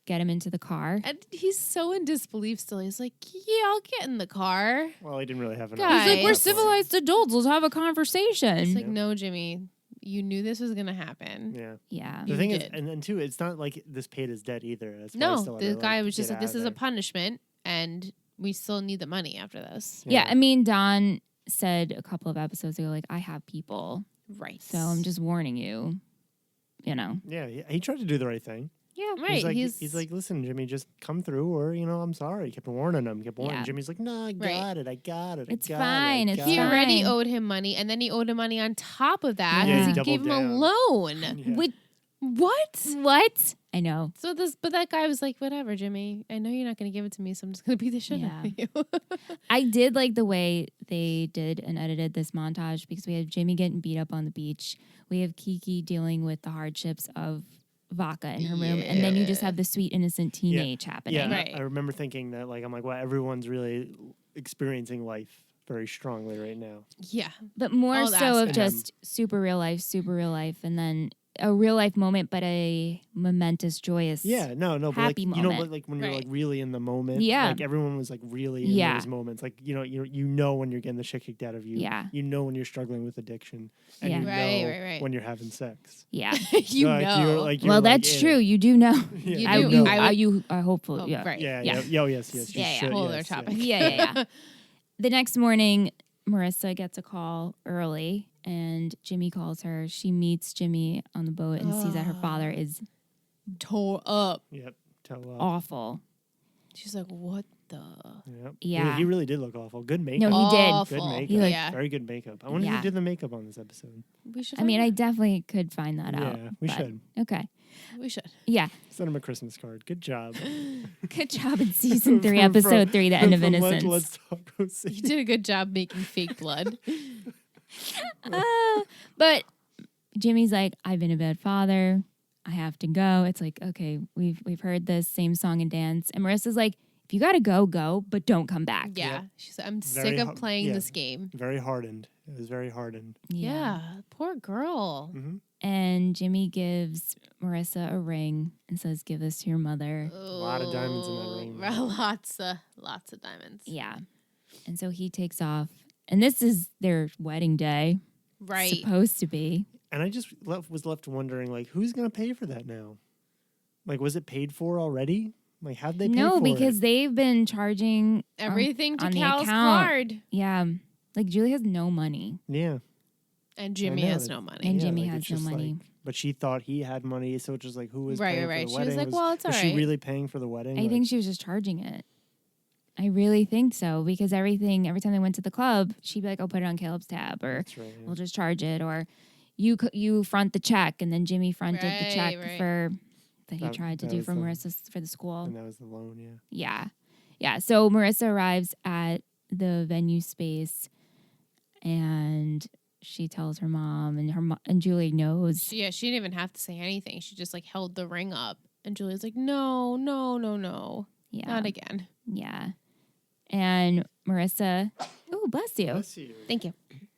get him into the car. And he's so in disbelief still. He's like, yeah, I'll get in the car. Well, he didn't really have an. Guys. He's like, Guys. we're civilized adults. Let's have a conversation. It's like, no, Jimmy, you knew this was going to happen. Yeah. Yeah. The You thing did. is, and then too, it's not like this paid his debt either. That's why he No, still had the to, guy like, was just get like, this out of is a there. punishment, and we still need the money after this. Yeah, I mean, Don said a couple of episodes ago, like, I have people, Right. so I'm just warning you, Yeah, he tried to do the right thing. Yeah, Right. He's like, listen, Jimmy, just come through, or I'm sorry. Kept warning him. Yeah. Jimmy's like, no, I got it. I got it. It's I got fine, It, I it's got He it." already fine. owed him money, and then he owed him money on top of that Yeah, because he he gave him doubled a down. loan. Yeah. With What? what? I know. But that guy was like, whatever, Jimmy. I know you're not going to give it to me, so I'm just going to beat the shit out of you. I did like the way they did and edited this montage because we have Jimmy getting beat up on the beach. We have Kiki dealing with the hardships of vodka in her room, and then you just have the sweet innocent teenage happening. Yeah, Right. I remember thinking that, I'm like, wow, everyone's really experiencing life very strongly right now. Yeah. But more All so of aspects. just super real life, and then a real life moment, but a momentous, joyous. Yeah, no, but Happy like moment. but when you're Right. really in the moment, Yeah. like everyone was like really in Yeah. those moments, like you know when you're getting the shit kicked out of you, Yeah. you know when you're struggling with addiction, and Yeah. you Right, know right. when you're having sex. Yeah. You Like, know. you're, like, you're, Well, like, that's in true. it. You do know. Yeah, You I, do. you, I are would- you are hopeful. Oh, yeah. right. Yeah, Yeah. oh yes, you Yeah, should, Whole other yes, topic. Yeah. The next morning, Marissa gets a call early, and Jimmy calls her. She meets Jimmy on the boat and sees that her father is Tore up. Yep, tell awful. She's like, what the? Yep. Yeah. He really did look awful. Good makeup. No, he did. Awful. Good makeup. He looked- yeah. Very good makeup. I wonder Yeah. who did the makeup on this episode. We should. I mean, I definitely could find that out. Yeah, we but- should Okay. We should. Yeah. send him a Christmas card. Good job. Good job in season 3, From- episode 3, The End of from Innocence. Let's talk. You did a good job making fake blood. But Jimmy's like, I've been a bad father. I have to go. It's like, okay, we've heard this same song and dance. And Marissa's like, if you gotta go, but don't come back. Yeah. Yeah. She's like, I'm Very sick of hard- playing yeah. this game. Very hardened. It was very hardened. Yeah. Poor girl. Mm-hmm. And Jimmy gives Marissa a ring and says, give this to your mother. A lot of diamonds in that ring. Lots of diamonds. Yeah. And so he takes off. And this is their wedding day. Right. Supposed to be. And I just was left wondering, who's going to pay for that now? Was it paid for already? How'd they pay No, for because it? they've been charging Everything to on the Cal's account. card. Yeah. Julie has no money. Yeah. And Jimmy know has that- no money. And Yeah, Jimmy it's has no just, money. But she thought he had money, so it's just who was Right, paying right, for the right. She was wedding? like, well, it's all was she right. really paying for the wedding? I think she was just charging it. I really think so because every time they went to the club, she'd be like, "I'll put it on Caleb's tab," or That's right, yeah. "We'll just charge it," or "You front the check," and then Jimmy fronted the Right, check right. for that he That- tried to that do was for the- Marissa for the school. And that was the loan, yeah. Yeah. So Marissa arrives at the venue space, and she tells her mom, and and Julie knows. She didn't even have to say anything. She just held the ring up. And Julia's like, no, no, no, no. Yeah. Not again. Yeah. And Marissa, oh, bless you. Bless you. Thank you.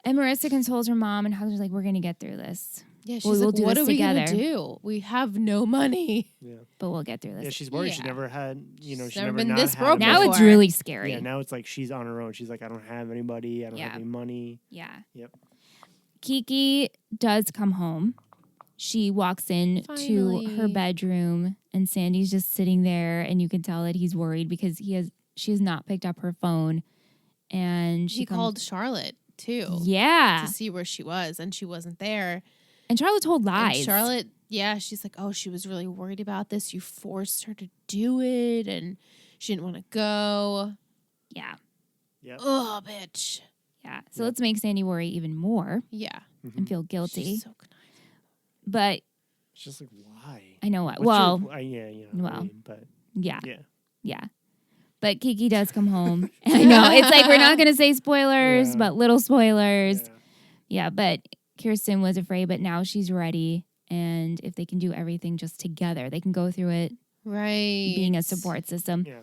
And Marissa consoles her mom and hugs her like, we're going to get through this. Yeah, she's we'll like, do what this are we together. gonna do? We have no money. Yeah. But we'll get through this. Yeah, she's worried. She Yeah. never had, she She's never never been not this had broke Now money. it's before. really scary. Yeah, now it's like she's on her own. She's like, I don't have anybody. I don't have Yeah. any money. Yeah. Yep. Kiki does come home. She walks in to her Finally. bedroom, and Sandy's just sitting there, and you can tell that he's worried because she has not picked up her phone, and she He called Charlotte too. Yeah, To see where she was, and she wasn't there. and Charlotte told lies. And Charlotte, she's like, oh, she was really worried about this. You forced her to do it, and she didn't want to go. Yeah, Yep. Oh, bitch. yeah. So Yep. let's make Sandy worry even more Yeah. and feel guilty. She's so conniving. But It's just like, why? I know what. What's Well, your- yeah, you know what I well. mean, but yeah, yeah. yeah. But Kiki does come home. I know it's like we're not going to say spoilers, Yeah. but little spoilers. Yeah. Yeah, but Kirsten was afraid, but now she's ready. And if they can do everything just together, they can go through it Right. being a support system. Yeah.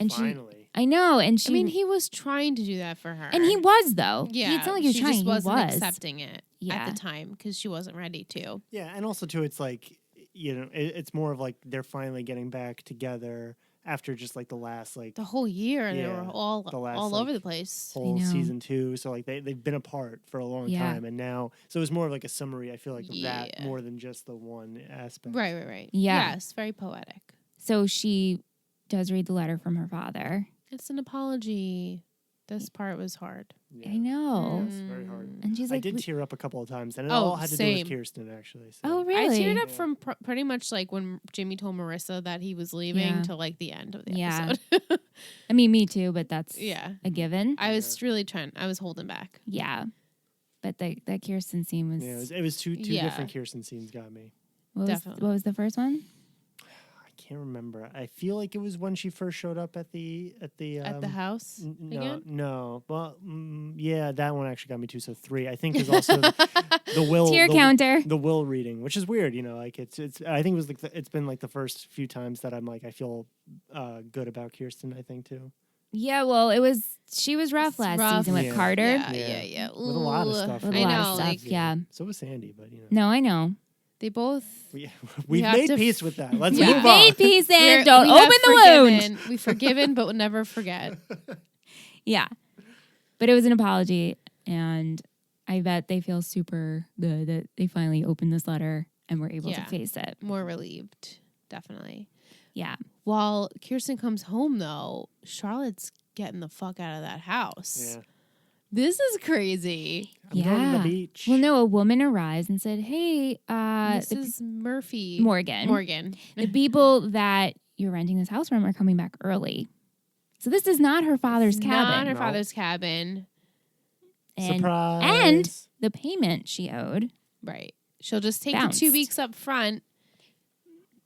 And Finally. I know, and she, I mean, he was trying to do that for her. and he was though. Yeah. It's not like he was she trying. just wasn't he was. accepting it Yeah. at the time because she wasn't ready to. Yeah, and also too, it's like, you know, it's more of like they're finally getting back together after just like the last like The whole year, they Yeah, were all the last, all like, over the place. whole know. season 2. So like they've been apart for a long Yeah. time, and now so it's more of like a summary. I feel like of that Yeah. more than just the one aspect. Right. Yeah. Yes, very poetic. So she does read the letter from her father. It's an apology. This part was hard. Yeah. I know. It's very hard. And she's I like, did tear up a couple of times, and it Oh, all had to do same. with Kirsten actually. So. oh, I really? teared up Yeah. from pretty much like when Jimmy told Marissa that he was leaving Yeah. to like the end of the Yeah. episode. I mean, me too, but that's Yeah. a given. I was really trying. I was holding back. Yeah. But that Kirsten scene was, Yeah, it was two Yeah. different Kirsten scenes got me. Definitely. what was the first one? I can't remember. I feel like it was when she first showed up at the At the house again? No. Well, yeah, that one actually got me too. So 3. I think is also the will Tear the, counter. the will reading, which is weird. You know, like it's. I think it was like it's been like the first few times that I'm like I feel good about Kirsten. I think too. Yeah, well, she was rough It's last rough. season with Yeah. Carter. Yeah. With a lot of Ooh. stuff. With a I lot know. of stuff, Like, yeah. So was Sandy, but you know. No, I know. they both. We've have made to peace with that. Let's Yeah. move on. Made peace and We're- don't we have open the wound. forgiven. We've forgiven, but we'll never forget. Yeah. But it was an apology, and I bet they feel super good that they finally opened this letter and were able Yeah. to face it. More relieved, definitely. Yeah. While Kirsten comes home, though, Charlotte's getting the fuck out of that house. Yeah. This is crazy. I'm going to Yeah. the beach. Well, no, a woman arrives and said, "Hey, Mrs. Murphy. Morgan, the people that you're renting this house from are coming back early. So this is not her father's It's cabin. Not her No. father's cabin. and Surprise. and the payment she owed. Right. She'll just take Bounced. the 2 weeks up front.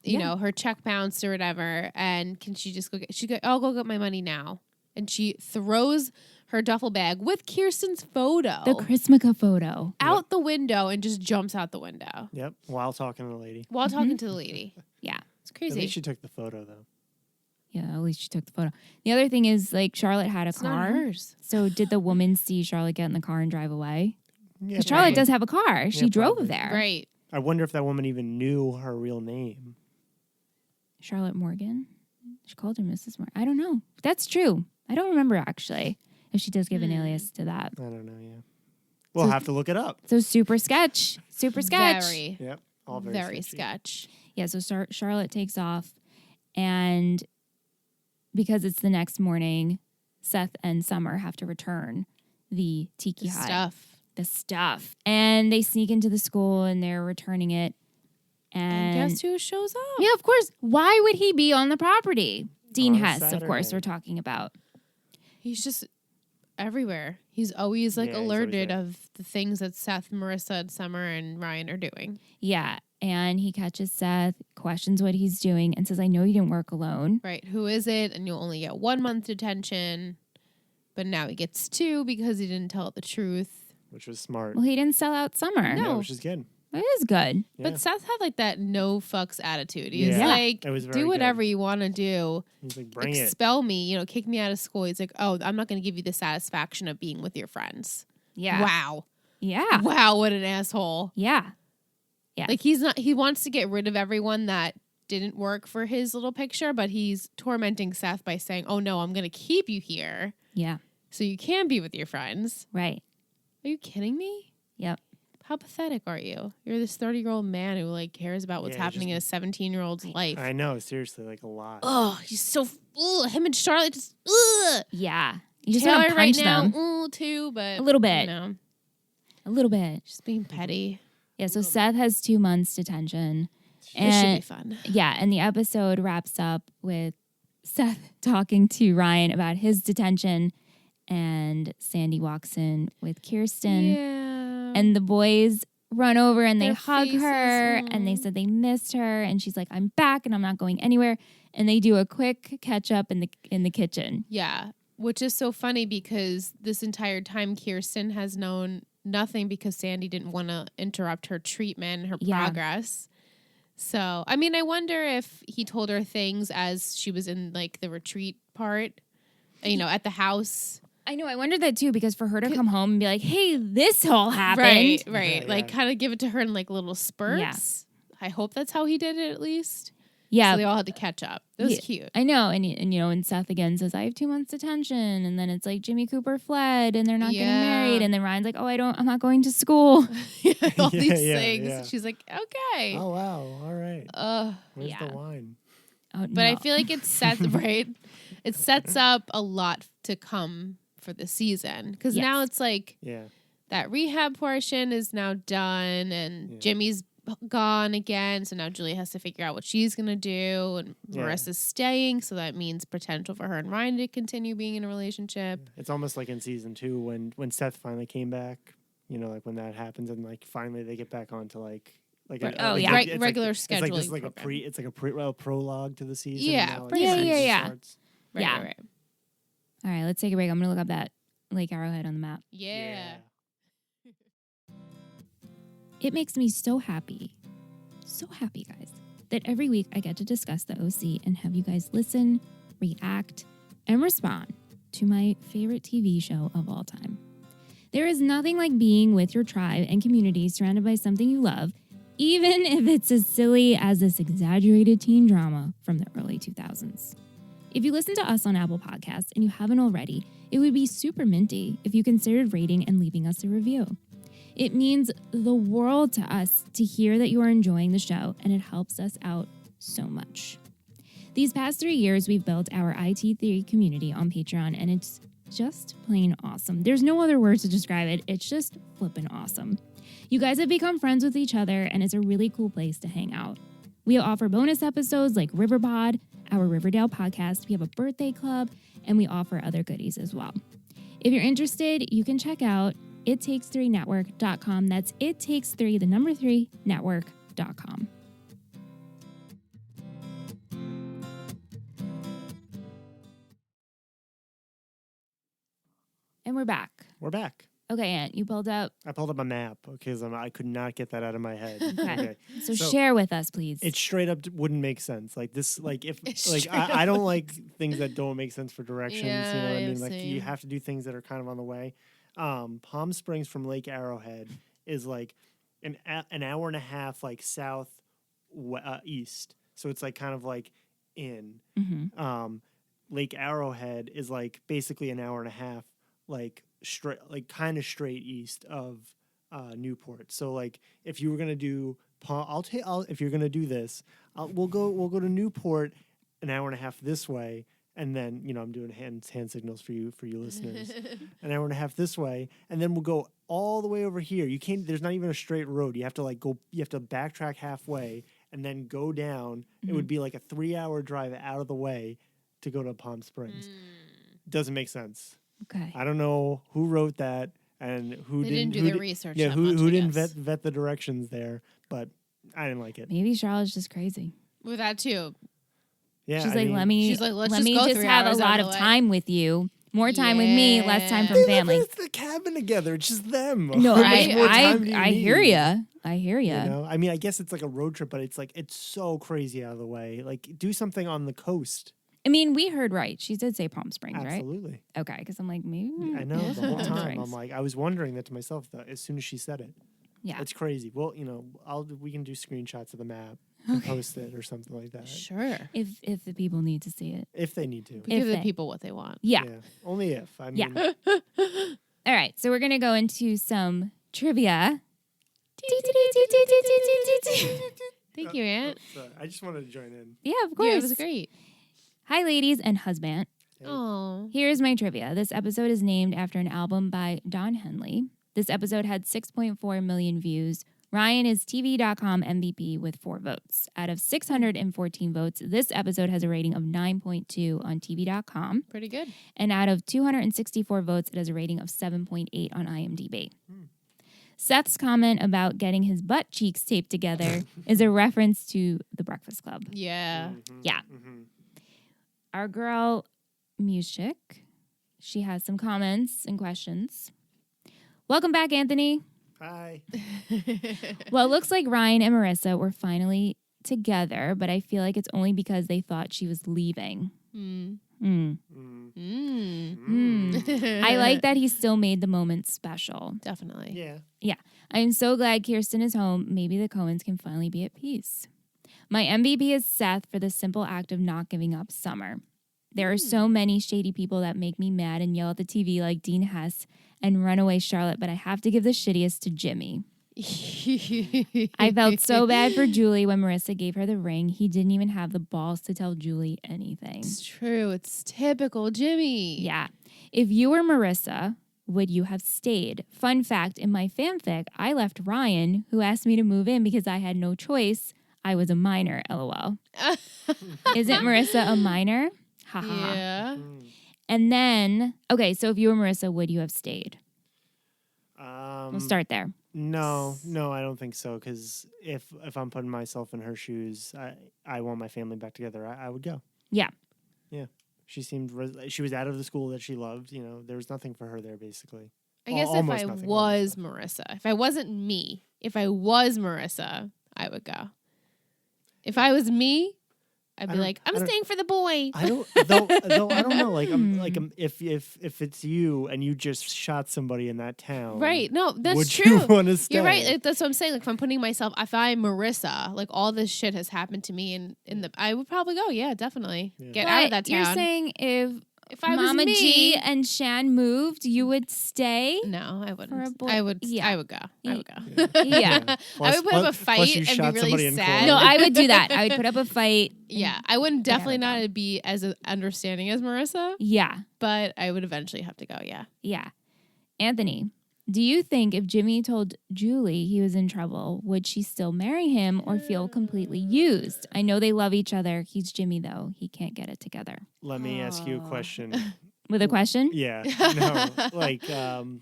You Yeah. know, her check bounced or whatever. And can she just I'll go get my money now. And she throws her duffel bag with Kirsten's photo The Chrismica photo. out the window and just jumps out the window Yep. While talking to the lady. while talking to the lady. Yeah. It's At crazy. least she took the photo though. Yeah, at least she took the photo. The other thing is, like, Charlotte had a It's not car. hers. So did the woman see Charlotte get in the car and drive away? Yeah, Because Charlotte Right. does have a car. She Yeah, drove probably. there. Right. I wonder if that woman even knew her real name. Charlotte Morgan. She called her Mrs. Morgan. I don't know. That's true. I don't remember actually if she does give an alias to that. I don't know. Yeah. We'll have to look it up. So super sketch. Super sketch. Very, Yep. All very, very sketchy. sketch. Yeah, so Charlotte takes off, and because it's the next morning, Seth and Summer have to return the tiki The hut. stuff. The stuff. And they sneak into the school and they're returning it. And And guess who shows up? yeah, of course. Why would he be on the property? Dean On a Hess, of course, Saturday. we're talking about. He's just everywhere. He's always like Yeah, he's always alerted there. of the things that Seth, Marissa, and Summer and Ryan are doing. Yeah. And he catches Seth, questions what he's doing, and says, I know you didn't work alone. Right. Who is it? And you'll only get 1 month detention. But now he gets 2 because he didn't tell the truth. Which was smart. Well, he didn't sell out Summer. No. Yeah, which is good. It is good. Yeah. But Seth had like that no fucks attitude. He was Yeah. like, It was very do whatever good. you want to do. He's like, bring it. Expel me, kick me out of school. He's like, oh, I'm not going to give you the satisfaction of being with your friends. Yeah. Wow. Yeah. Wow, what an asshole. Yeah. Yeah. Like he wants to get rid of everyone that didn't work for his little picture, but he's tormenting Seth by saying, "Oh no, I'm going to keep you here Yeah. so you can be with your friends." Right. Are you kidding me? Yep. How pathetic are you? You're this 30-year-old man who like cares about what's Yeah, happening in a 17-year-old's life. I know, seriously, like a lot. Oh, he's so him and Charlotte just ugh. Yeah. You just Taylor want to punch right now, them. too, but A little bit. You know, A little bit. just being petty. Yeah, so Seth has 2 months detention. This should be fun. Yeah, and the episode wraps up with Seth talking to Ryan about his detention, and Sandy walks in with Kirsten. Yeah. And the boys run over and they Their hug faces, her, aw. and they said they missed her, and she's like, "I'm back and I'm not going anywhere." And they do a quick catch up in the kitchen. Yeah, which is so funny because this entire time Kirsten has known nothing because Sandy didn't want to interrupt her treatment, her Yeah. progress. So, I mean, I wonder if he told her things as she was in like the retreat part, you know, at the house. I know, I wondered that too, because for her to come home and be like, "Hey, this all happened." Right. Yeah, Like yeah. kind of give it to her in like little spurts. I hope that's how he did it at least. Yeah. So they all had to catch up. It was Yeah. cute. I know, and you know, and Seth again says, "I have 2 months detention," and then it's like Jimmy Cooper fled, and they're not getting married, and then Ryan's like, "Oh, I'm not going to school." All these Yeah, things. yeah. She's like, okay. Oh wow! All right. Where's yeah. the wine? Oh, But I no. feel like it sets right. It sets up a lot to come for the season because now Yes. it's like Yeah. that rehab portion is now done, and Jimmy's gone again. So now Julia has to figure out what she's gonna do, and Yeah. Marissa's staying, so that means potential for her and Ryan to continue being in a relationship. It's almost like in season 2 when Seth finally came back. You know, like when that happens and like finally they get back onto like Right. yeah. it's Regular It's like this scheduling is like program. it's like a prologue to the season. Yeah, and now, like, pretty the much. season Yeah. starts. Right, Yeah. right. All right, let's take a break. I'm gonna look up that Lake Arrowhead on the map. Yeah. It makes me so happy, guys, that every week I get to discuss the OC and have you guys listen, react, and respond to my favorite TV show of all time. There is nothing like being with your tribe and community surrounded by something you love, even if it's as silly as this exaggerated teen drama from the early 2000s. If you listen to us on Apple Podcasts and you haven't already, it would be super minty if you considered rating and leaving us a review. It means the world to us to hear that you are enjoying the show, and it helps us out so much. These past 3 years, we've built our IT3 community on Patreon, and it's just plain awesome. There's no other words to describe it. It's just flippin' awesome. You guys have become friends with each other, and it's a really cool place to hang out. We offer bonus episodes like Riverpod, our Riverdale podcast. We have a birthday club, and we offer other goodies as well. If you're interested, you can check out ittakes3network.com. That's ittakes3, the number 3, network.com. And we're back. We're back. Okay, Aunt, you pulled up. I pulled up a map because I could not get that out of my head. Okay. So share with us, please. It straight up wouldn't make sense. Like this, like if It's like straight I don't like things that don't make sense for directions. Yeah, you know what I yeah, mean? Like you same. have to do things that are kind of on the way. Palm Springs from Lake Arrowhead is like an hour and a half like south east. So it's like kind of like in. Mhm. Lake Arrowhead is like basically an hour and a half like straight, like kind of straight east of Newport. So like if you were gonna do if you're gonna do this, we'll go to Newport an hour and a half this way, and then you know I'm doing hand signals for you listeners, an hour and a half this way, and then we'll go all the way over here. You can't. There's not even a straight road. You have to like go. You have to backtrack halfway and then go down. It would be like a 3-hour drive out of the way to go to Palm Springs. Doesn't make sense. Okay. I don't know who wrote that and who They didn't do their research. Yeah, that who much, I didn't guess. vet the directions there, but I didn't like it. Maybe Charlotte's just crazy. With that too. Yeah, She's I like, mean, She's like, let's let just me go just 3 have a hours lot out of of the way. time with you. More time with me, less time from they family. live in the cabin together. It's just them. No, How much more time do you I need? hear ya. I hear ya. You know, I mean, I guess it's like a road trip, but it's like it's so crazy out of the way. Like, do something on the coast. I mean, we heard right. She did say Palm Springs, Absolutely. right? Okay, because I'm like, maybe. I know yeah, the whole Palm time. Springs. I'm like, I was wondering that to myself as soon as she said it. Yeah. It's crazy. Well, we can do screenshots of the map and post it or something like that. Sure. If the people need to see it. If they need to. We give the they- people what they want. Yeah. Only if. I mean, Yeah. All right. So we're going to go into some trivia. Thank you, Aunt. sorry. I just wanted to join in. Yeah, of course. Yeah, it was great. Hi, ladies and husband. Oh. Here's my trivia. This episode is named after an album by Don Henley. This episode had 6.4 million views. Ryan is TV.com MVP with 4 votes. Out of 614 votes, this episode has a rating of 9.2 on TV.com. Pretty good. And out of 264 votes, it has a rating of 7.8 on IMDb. Seth's comment about getting his butt cheeks taped together is a reference to The Breakfast Club. Yeah. Yeah. Our girl, Milkshake, she has some comments and questions. Welcome back, Anthony. Hi. Well, it looks like Ryan and Marissa were finally together, but I feel like it's only because they thought she was leaving. I like that he still made the moment special. Definitely. Yeah. Yeah. I'm so glad Kirsten is home. Maybe the Coens can finally be at peace. My MVP is Seth for the simple act of not giving up Summer. There are so many shady people that make me mad and yell at the TV like Dean Hess and Runaway Charlotte, but I have to give the shittiest to Jimmy. I felt so bad for Julie when Marissa gave her the ring. He didn't even have the balls to tell Julie anything. It's true. It's typical Jimmy. Yeah. If you were Marissa, would you have stayed? Fun fact, in my fanfic, I left Ryan, who asked me to move in because I had no choice. I was a minor, LOL. Isn't Marissa a minor? Ha ha ha. Yeah. And then, okay, so if you were Marissa, would you have stayed? We'll start there. No, I don't think so. Because if I'm putting myself in her shoes, I want my family back together. I would go. Yeah. Yeah. She was out of the school that she loved. There was nothing for her there, basically. I guess if Almost I nothing, was almost Marissa, if I wasn't me, if I was Marissa, I would go. If I was me, I'd be like, I'm staying for the boy. I don't though I don't know. If it's you and you just shot somebody in that town, Right. No, that's would true. you want to stay? You're right. That's what I'm saying. Like, if I'm putting myself, if I'm Marissa, like all this shit has happened to me, I would probably go. Yeah, definitely get out of that town. You're saying if I was Mama me- G and Shan moved, you would stay? No, I For a wouldn't. boy- I would. yeah. I would go. I would go. Yeah. I would put up a fight plus you and be shot really somebody in sad. cold. No, I would do that. I would put up a fight. Yeah, I wouldn't definitely Yeah, I would not be as understanding as Marissa, Yeah. but I would eventually have to go. Yeah. Yeah. Anthony, do you think if Jimmy told Julie he was in trouble, would she still marry him or feel completely used? I know they love each other. He's Jimmy, though. He can't get it together. Let me ask you a question. With a question? Yeah. No.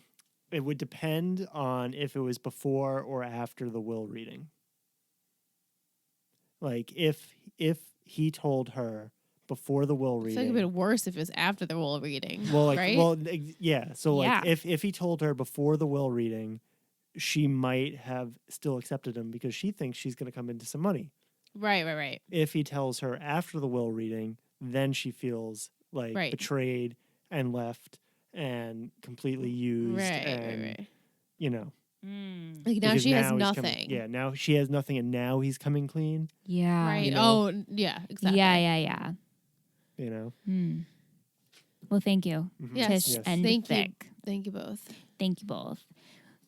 It would depend on if it was before or after the will reading. Like if he told her before the will It's reading. like a bit worse if it's after the will reading. Well, right? Yeah. So Yeah. if he told her before the will reading, she might have still accepted him because she thinks she's going to come into some money. Right. If he tells her after the will reading, then she feels like Right. betrayed and left and completely used. Right. You know. Like now because she has he's nothing. Yeah, now she has nothing and now he's coming clean, Yeah. Right. You know? Oh, yeah. Exactly. Yeah. you know. Well, thank you, Yes. Tish Yes. and Thank you. Vic. Thank you both. Thank you both.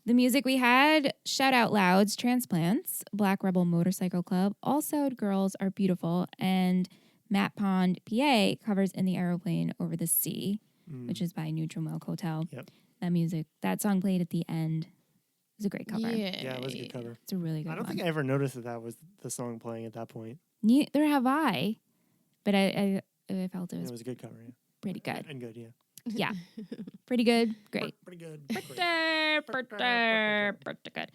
The music we had, Shout Out Loud's Transplants, Black Rebel Motorcycle Club, All South Girls Are Beautiful, and Matt Pond, PA, covers In the Aeroplane Over the Sea, which is by Neutral Milk Hotel. Yep. That song played at the end. It was a great cover. Yeah, it was a good cover. It's a really good I don't one. think I ever noticed that was the song playing at that point. Neither have I, but I felt it It was was a good cover, yeah. pretty good. And good, yeah. Yeah. Pretty good. Great. Pretty good. Pretty good.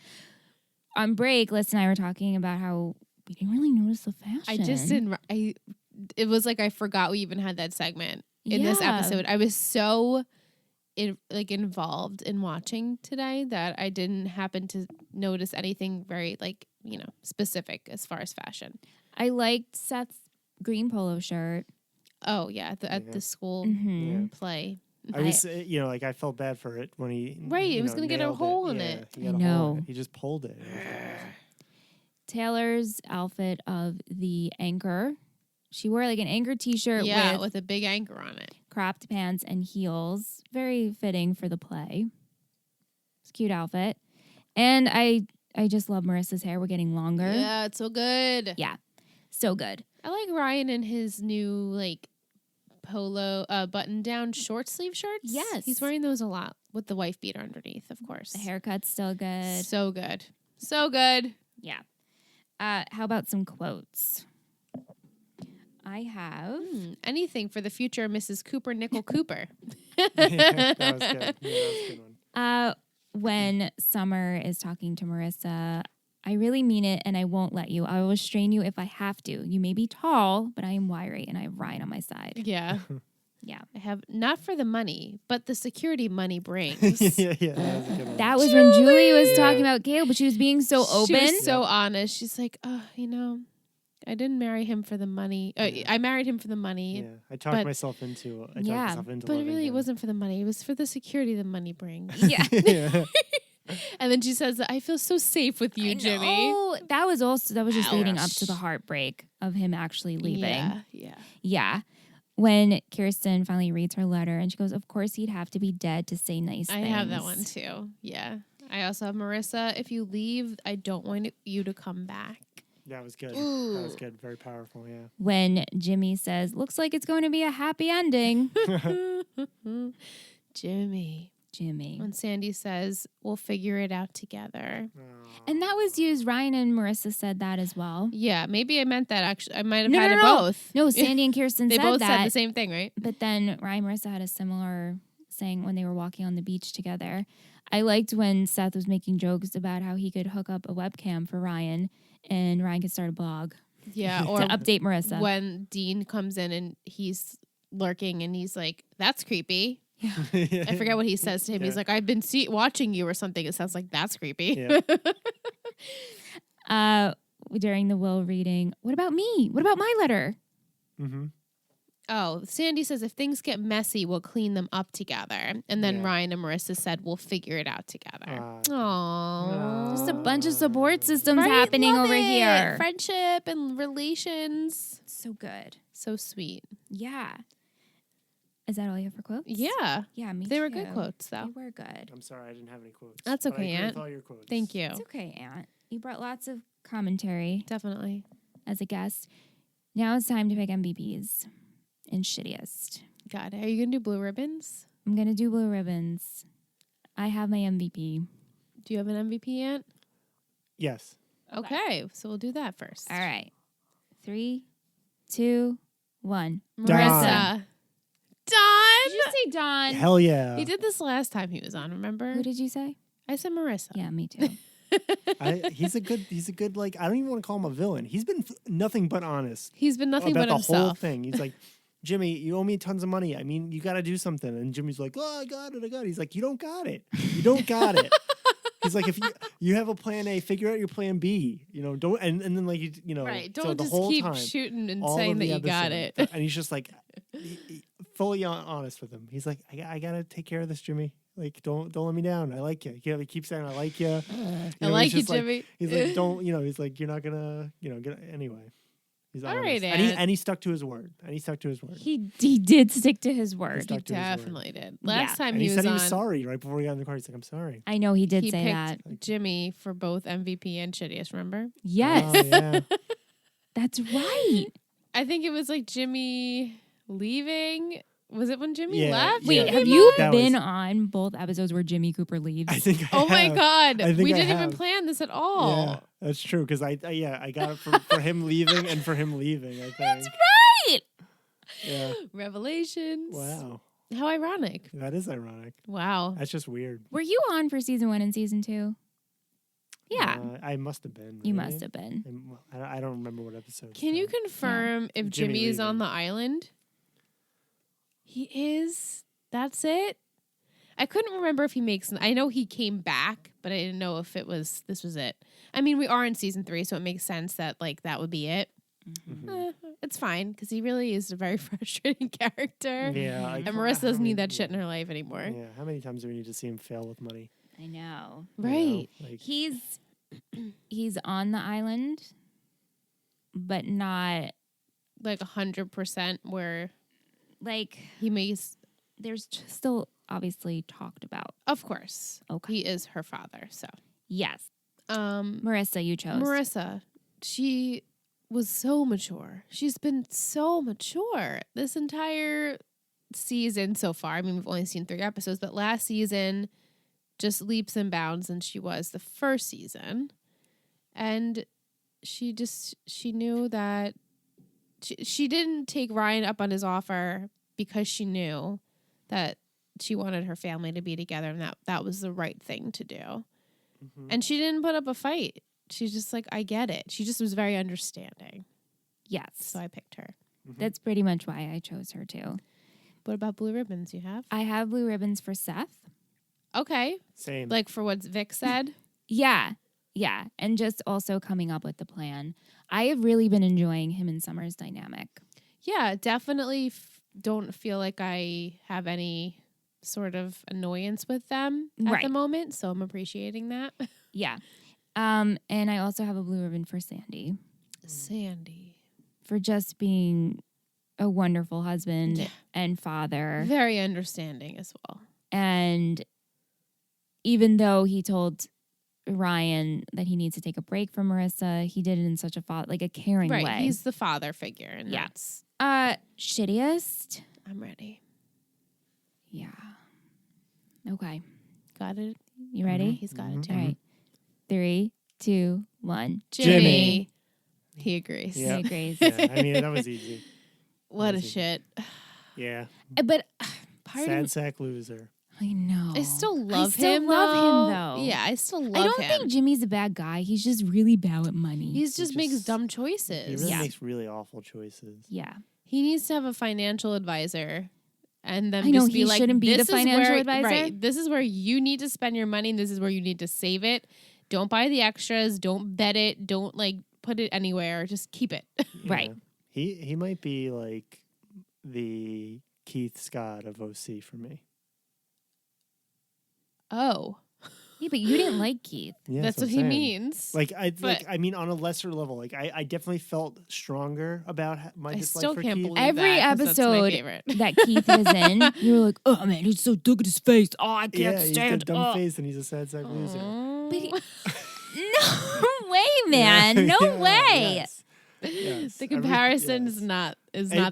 On break, Liz and I were talking about how we didn't really notice the fashion. I just didn't. It was like I forgot we even had that segment in this Yeah. episode. I was so involved in watching today that I didn't happen to notice anything very specific as far as fashion. I liked Seth's green polo shirt. Oh yeah, at the school Mm-hmm. Yeah. play. I was, like I felt bad for it when he. Right, he was gonna get a hole in it. He got I a hole in know. it. He just pulled it. Taylor's outfit of the anchor. She wore like an anchor t-shirt with a big anchor on it. cropped pants and heels. Very fitting for the play. It's a cute outfit. And I just love Marissa's hair. We're getting longer. Yeah, it's so good. Yeah. So good. I like Ryan in his new like polo button down short sleeve shirts. Yes. He's wearing those a lot with the wife beater underneath, of course. The haircut's still good. So good. So good. Yeah. How about some quotes? I have. Anything for the future Mrs. Cooper Nickel Cooper. That was good. Yeah, that was a good one. When Summer is talking to Marissa, I really mean it and I won't let you. I will restrain you if I have to. You may be tall, but I am wiry and I have Ryan on my side. Yeah. Yeah. I have not for the money, but the security money brings. yeah, that was a good one. That was when Julie was talking about Gail, but she was being so open. She was so honest. She's like, I didn't marry him for the money. I married him for the money. Yeah, I talked myself into. But But really, it wasn't for the money. It was for the security the money brings. Yeah. Yeah. And then she says, I feel so safe with you, Jimmy. Oh, that was just leading up to the Ouch. heartbreak of him actually leaving. Yeah. Yeah. When Kirsten finally reads her letter and she goes, of course he'd have to be dead to say nice I things. have that one too. Yeah. I also have Marissa. If you leave, I don't want you to come back. That was good. Ooh. That was good. Very powerful. Yeah. When Jimmy says, looks like it's going to be a happy ending. Jimmy. Jimmy. When Sandy says, we'll figure it out together. And that was used. Ryan and Marissa said that as well. Yeah, maybe I meant that actually. I might have No, had no, it no. both. No, Sandy and Kirsten They said both that. said the same thing, right? But then Ryan and Marissa had a similar saying when they were walking on the beach together. I liked when Seth was making jokes about how he could hook up a webcam for Ryan and Ryan could start a blog Yeah, or to update Marissa. when Dean comes in and he's lurking and he's like, that's creepy. I forget what he says to him. He's like, I've been watching you or something. It sounds like that's creepy. Yeah. During the will reading, what about me? What about my letter? Mm-hmm. Oh, Sandy says if things get messy, we'll clean them up together. And then Yeah. Ryan and Marissa said, we'll figure it out together. Uh, Aww. Just a bunch of support systems happening over here. Friendship and relations. So good. So sweet. Yeah. Is that all you have for quotes? Yeah. Yeah, me They were too. good quotes, though. They were good. I'm sorry, I didn't have any quotes. That's but I okay, agree Aunt. with all your quotes. Thank you. It's okay, Aunt. You brought lots of commentary Definitely. as a guest. Now it's time to pick MVPs and shittiest. God, are you going to do blue ribbons? I'm going to do blue ribbons. I have my MVP. Do you have an MVP, Aunt? Yes. Okay, so we'll do that first. All right. 3, 2, 1. Dawn. Marissa. Dawn! Did you say Dawn? Hell yeah. He did this last time he was on, remember? Who did you say? I said Marissa. Yeah, me too. He's a good, like, I don't even want to call him a villain. He's been nothing but honest He's been nothing about but the himself. whole thing. He's like, Jimmy, you owe me tons of money. I mean, you got to do something. And Jimmy's like, oh, I got it. He's like, you don't got it. You don't got it. He's like, if you have a plan A, figure out your plan B. Don't and then like Right. so Don't the just whole keep time, shooting and all saying of that the you got it. episode, and he's just like fully honest with him. He's like, I gotta take care of this, Jimmy. Like, don't let me down. I like you. He keeps saying, I like you. I like you, he's just like- Jimmy. He's like, don't, he's like, you're not gonna, get anyway. He's All honest. right, and Aunt. he stuck to his word. He did stick to his He word. stuck to his word. Definitely did. Last time And he he was said he on, was sorry right before he got in the car. He's like, I'm sorry. I know he did he say picked that. Jimmy for both MVP and shittiest, remember? Yes, Oh, yeah. that's right. I think it was like Jimmy leaving. Was it when Jimmy Yeah, left? yeah. Wait, Yeah. have you That been was- on both episodes where Jimmy Cooper leaves? I think I Oh my have. God. I think We I didn't even have. plan this at all. Yeah, that's true. Because I got it for him leaving and for him leaving, I think. That's right. Yeah. Revelations. Wow. How ironic. That is ironic. Wow. That's just weird. Were you on for season 1 and season 2? Yeah, I must have been. you right? must have been. I don't remember what episode. Can you confirm if Jimmy Jimmy is on leaving. the island? He is. That's it. I couldn't remember if he makes. I know he came back, but I didn't know if this was it. I mean, we are in season 3, so it makes sense that like that would be it. It's fine because he really is a very frustrating character. Yeah. Like, And Marissa doesn't need that shit in her life anymore. Yeah. How many times do we need to see him fail with money? I know. Right. You know? Like, He's on the island, but not Like 100% where like he makes. there's still obviously talked about. Of course. Okay. He is her father. So. Yes. Marissa, you chose. Marissa, she was so mature. She's been so mature this entire season so far. I mean, we've only seen 3 episodes, but last season just leaps and bounds than she was the first season. And she knew that she didn't take Ryan up on his offer because she knew that she wanted her family to be together and that was the right thing to do. And she didn't put up a fight. She's just like, I get it. She just was very understanding. Yes. So I picked her. That's pretty much why I chose her too. What about blue ribbons you have? I have blue ribbons for Seth. Okay. same. Like for what Vic said? Yeah. Yeah. And just also coming up with the plan. I have really been enjoying him and Summer's dynamic. Yeah, definitely don't feel like I have any sort of annoyance with them at the moment. So I'm appreciating that. Yeah. And I also have a blue ribbon for Sandy. Sandy. For just being a wonderful husband and father. Very understanding as well. And even though he told Ryan that he needs to take a break from Marissa, he did it in such a caring way. Right. He's the father figure. And that's shittiest. I'm ready. Yeah. Okay. Got it. You ready? He's got it too. All right. 3, 2, 1. Jimmy. He agrees. He Yeah. agrees. Yeah, I mean, that was easy. What a shit. Yeah. But part of Sad sack loser. I know. I still love still him. love him, though. Yeah, I still love him. I don't think Jimmy's a bad guy. He's just really bad at money. He just makes just- dumb He choices. really makes really awful choices. yeah. He needs to have a financial advisor, and then I know, just be he like, shouldn't be the "This is financial where- advisor." Right, this is where you need to spend your money, and this is where you need to save it. Don't buy the extras. Don't bet it. Don't put it anywhere. Just keep it. Right. Yeah. He might be like the Keith Scott of OC for me. Oh, Yeah, but you didn't like Keith. Yeah, that's what I'm he saying. means. I mean, on a lesser level, I definitely felt stronger about my I dislike still for can't Keith. believe Every that, 'cause that's my episode favorite. that Keith was in, you were like, "Oh man, he's so look at his face. Oh, I can't Yeah, he's got a stand." dumb Oh. face and he's a sad sack loser. But he- no way, man. No Yeah, way. yes. Yes. The comparison yes. is not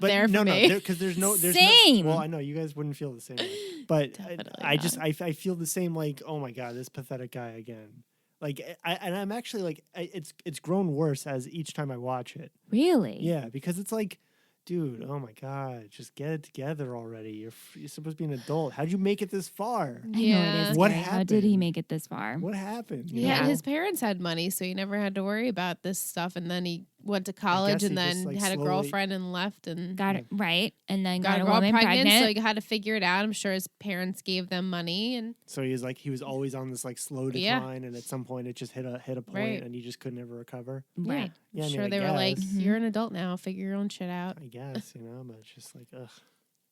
But there for me. because there's no Same. well, I know you guys wouldn't feel the same way, but Definitely I feel the same. Like, oh my god, this pathetic guy again. Like, I'm actually like, it's grown worse as each time I watch it. Really? Yeah, because it's like, dude, oh my god, just get it together already. You're supposed to be an adult. How'd you make it this far? I know Yeah. it is. What Gary. How did he happened? make it this far? What happened? You Yeah, know? his parents had money, so he never had to worry about this stuff. And then he went to college guess and he then just, like, had a slowly- girlfriend and left and Got it right, and then got got a a girl woman pregnant, pregnant. so he had to figure it out. I'm sure his parents gave them money and So he was always on this like slow Yeah. decline, and at some point it just hit a point, Right. and he just could never recover. Right. Yeah, Yeah, I I'm mean, sure I they were like, guess. "You're an adult now. Figure your own shit out." I guess but it's just like ugh.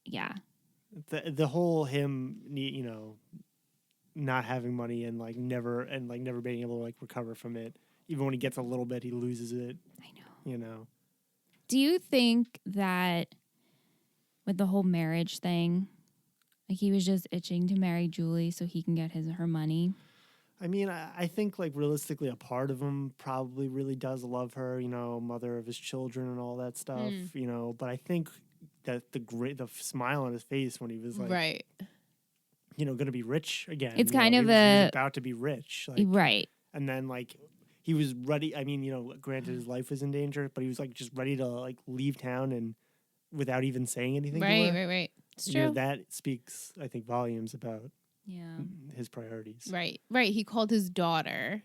Yeah. The whole him not having money and never being able to recover from it. Even when he gets a little bit, he loses it. I know. You know. Do you think that with the whole marriage thing, he was just itching to marry Julie so he can get her money? I mean, I think realistically, a part of him probably really does love her. Mother of his children and all that stuff. But I think that the smile on his face when he was Right. going to be rich again. It's you know, kind he of was- he was a- about to be rich. Right. And then he was ready. I mean, granted his life was in danger, but he was just ready to leave town and without even saying anything to her. Right. It's You know, true. that speaks, I think, volumes about Yeah. his priorities. Right. He called his daughter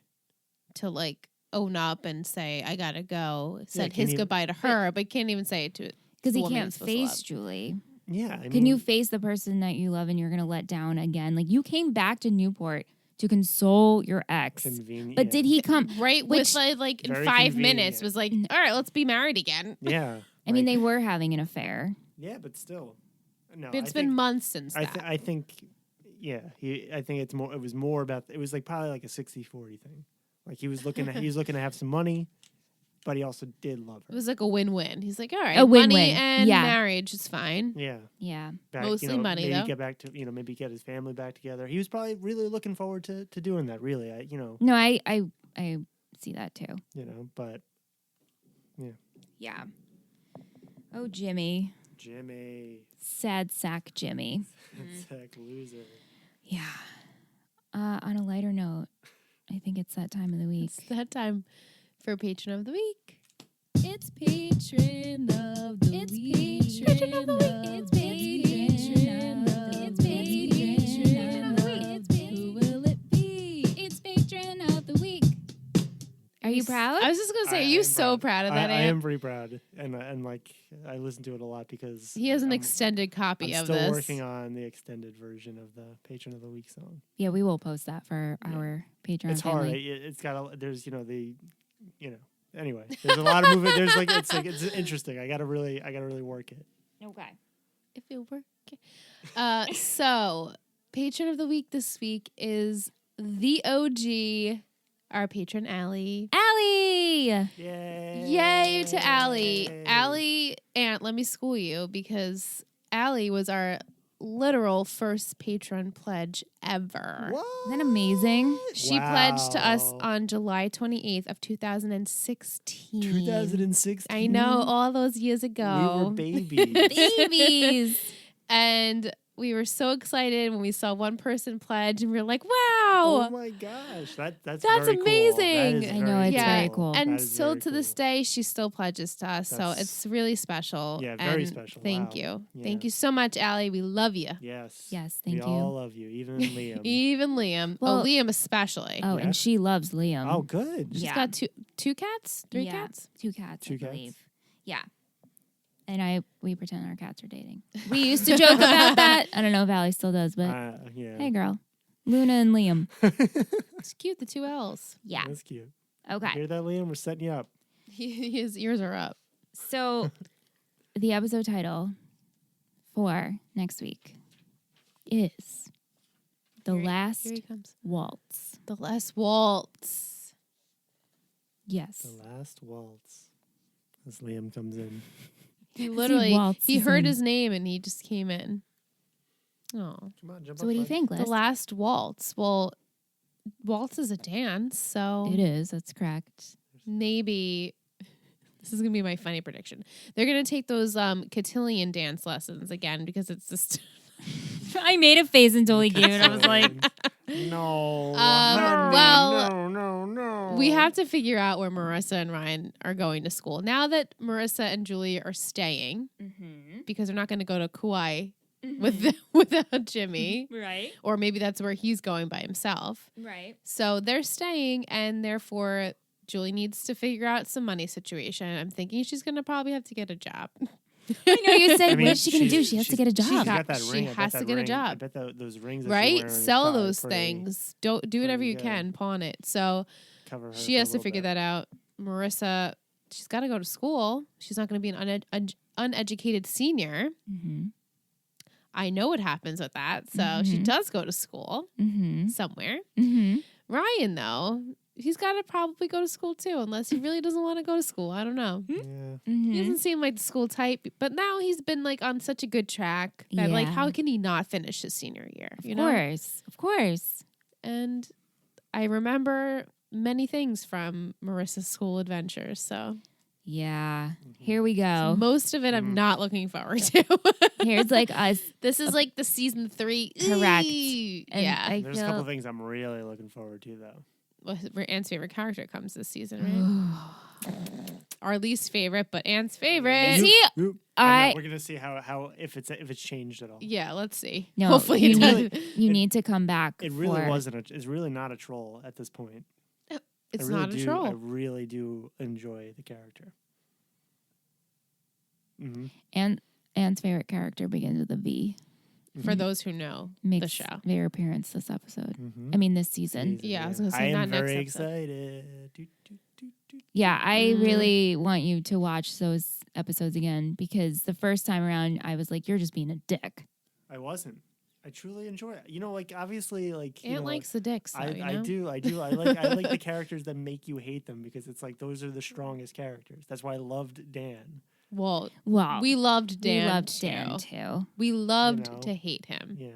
to own up and say, "I gotta go." Said can't his even- goodbye to her, but can't even say it to Because he the woman can't he's supposed to face love. Julie. Yeah. I Can you mean, face the person that you love and you're going to let down again? You came back to Newport to console your ex. Convenient. But did he come? Right, Which- with like in Very 5 convenient. minutes was like, all right, let's be married again. Yeah. I mean, like- they were having an affair. Yeah, but still. No, It's I been think, months since that. I think, yeah. I think it's more. It was more about. It was like probably like a 60-40 thing. Like he was looking to have some money, but he also did love It her. was like a win-win. He's like, all right, A win-win. money and Yeah. marriage is fine. Yeah. Yeah. Mostly money, maybe though. get back to maybe get his family back together. He was probably really looking forward to doing that. Really, No, I see that too. but Yeah. Oh, Jimmy. Sad sack Jimmy. Sack loser. Yeah. On a lighter note, I think it's that time of the week. It's that time for Patron of the Week. It's Patron of the Week. Patron of the Week. It's Patron of the Week. It's Patron of the Week. Who will it be? It's Patron of the Week. Are you proud? I was just gonna say, I are you am so proud of that? I Ant? am pretty proud, and like I listen to it a lot because He has an I'm- extended copy I'm of still this. working on the extended version of the Patron of the Week song. Yeah, we will post that for our Patreon It's hard. family. It's got there's anyway. There's a lot of movement. There's it's interesting. I gotta really work it. Okay. If it were. Okay. So, Patron of the Week this week is the OG, our patron, Allie. Allie! Yay! Yay to Allie. Allie, Aunt, let me school you because Allie was our literal first patron pledge ever. What? Isn't that amazing? She pledged to us Wow. on July 28th of 2016. 2016. I know, all those years ago. We were babies. Babies! And we were so excited when we saw one person pledge, and we were like, "Wow, Oh my gosh, that's That's very cool. amazing. That is I know, very it's yeah!" very cool. And That is still very to this cool. day, she still pledges to us, so That's- it's really special. Yeah, very And special. Thank Wow. you, Yeah. thank you so much, Allie. We love you, Yes. Yes, We thank you. all love you, even Liam. even Liam. Well- Liam especially. Oh, Yeah. and she loves Liam. Oh, good. She's yeah. got two cats, three Yeah. cats. 2 cats, Two I cats? believe. Yeah. And we pretend our cats are dating. We used to joke about that. I don't know if Allie still does, but Yeah. hey, girl. Luna and Liam. It's cute. The two L's. Yeah. That's cute. Okay. Hear that, Liam? We're setting you up. His ears are up. So the episode title for next week is The Last Here he comes. Waltz. The last waltz. Yes. The last waltz. As Liam comes in. He literally waltzes he heard in. his name and he just came in. Oh, Come on, jump So up, what do you bud. think, the Liz? last waltz. Well, waltz is a dance, so It is. That's correct. maybe this is gonna be my funny prediction. They're gonna take those cotillion dance lessons again because it's just I made a face until he gave it. I was like, no. well, no. we have to figure out where Marissa and Ryan are going to school now that Marissa and Julia are staying because they're not going to go to Kauai without Jimmy. right. Or maybe that's where he's going by himself. Right. So they're staying, and therefore Julie needs to figure out some money situation. I'm thinking she's going to probably have to get a job. I know you said, I mean, what is she going to do? She has to get a She's job. got that She ring. I bet has that to get a ring- I job. bet those rings that she's Right? wearing is Sell probably those pretty- things. Don't do whatever pretty you good. can. Pawn it. So Cover her she for a has to little figure bit. that out. Marissa, she's got to go to school. She's not going to be an uneducated senior. Mm-hmm. I know what happens with that. So she Mhm. does go to school Mm-hmm. somewhere. Mm-hmm. Ryan, though, he's got to probably go to school too, unless he really doesn't want to go to school. I don't know. Yeah. Mm-hmm. He doesn't seem like the school type, but now he's been like on such a good track that like Yeah. how can he not finish his senior year? You Of know? course. Of course. And I remember many things from Marissa's school adventures. So Yeah. Here we go. most of it I'm not looking forward to. Here's like us. This is like the season 3. Correct. Eee. And Yeah. I There's a couple feel things I'm really looking forward to, though. Well, Ant's favorite character comes this season, right? Our least favorite, but Ant's favorite. Is he? Nope. I- We're gonna see how if it's changed at all. Yeah, let's see. No, Hopefully you it need, doesn't. you need to come back. It really for- wasn't. It's really not a troll at this point. It's I really not a do, troll. I really do enjoy the character. Mm-hmm. And Anne's favorite character begins with a V. For those who know makes the show. their appearance this episode. Mhm. I mean, this season. Yeah, I was gonna say, I not am next very episode. excited. Yeah, I Mm. really want you to watch those episodes again because the first time around, I was like, you're just being a dick. I wasn't. I truly enjoy it. You know, like obviously, like you Aunt know, likes the dicks, though, you I know? do. I like the characters that make you hate them because it's like those are the strongest characters. That's why I loved Dan. Well, Well, we loved Dan, we loved too. Dan too. We loved know. to hate him. Yeah.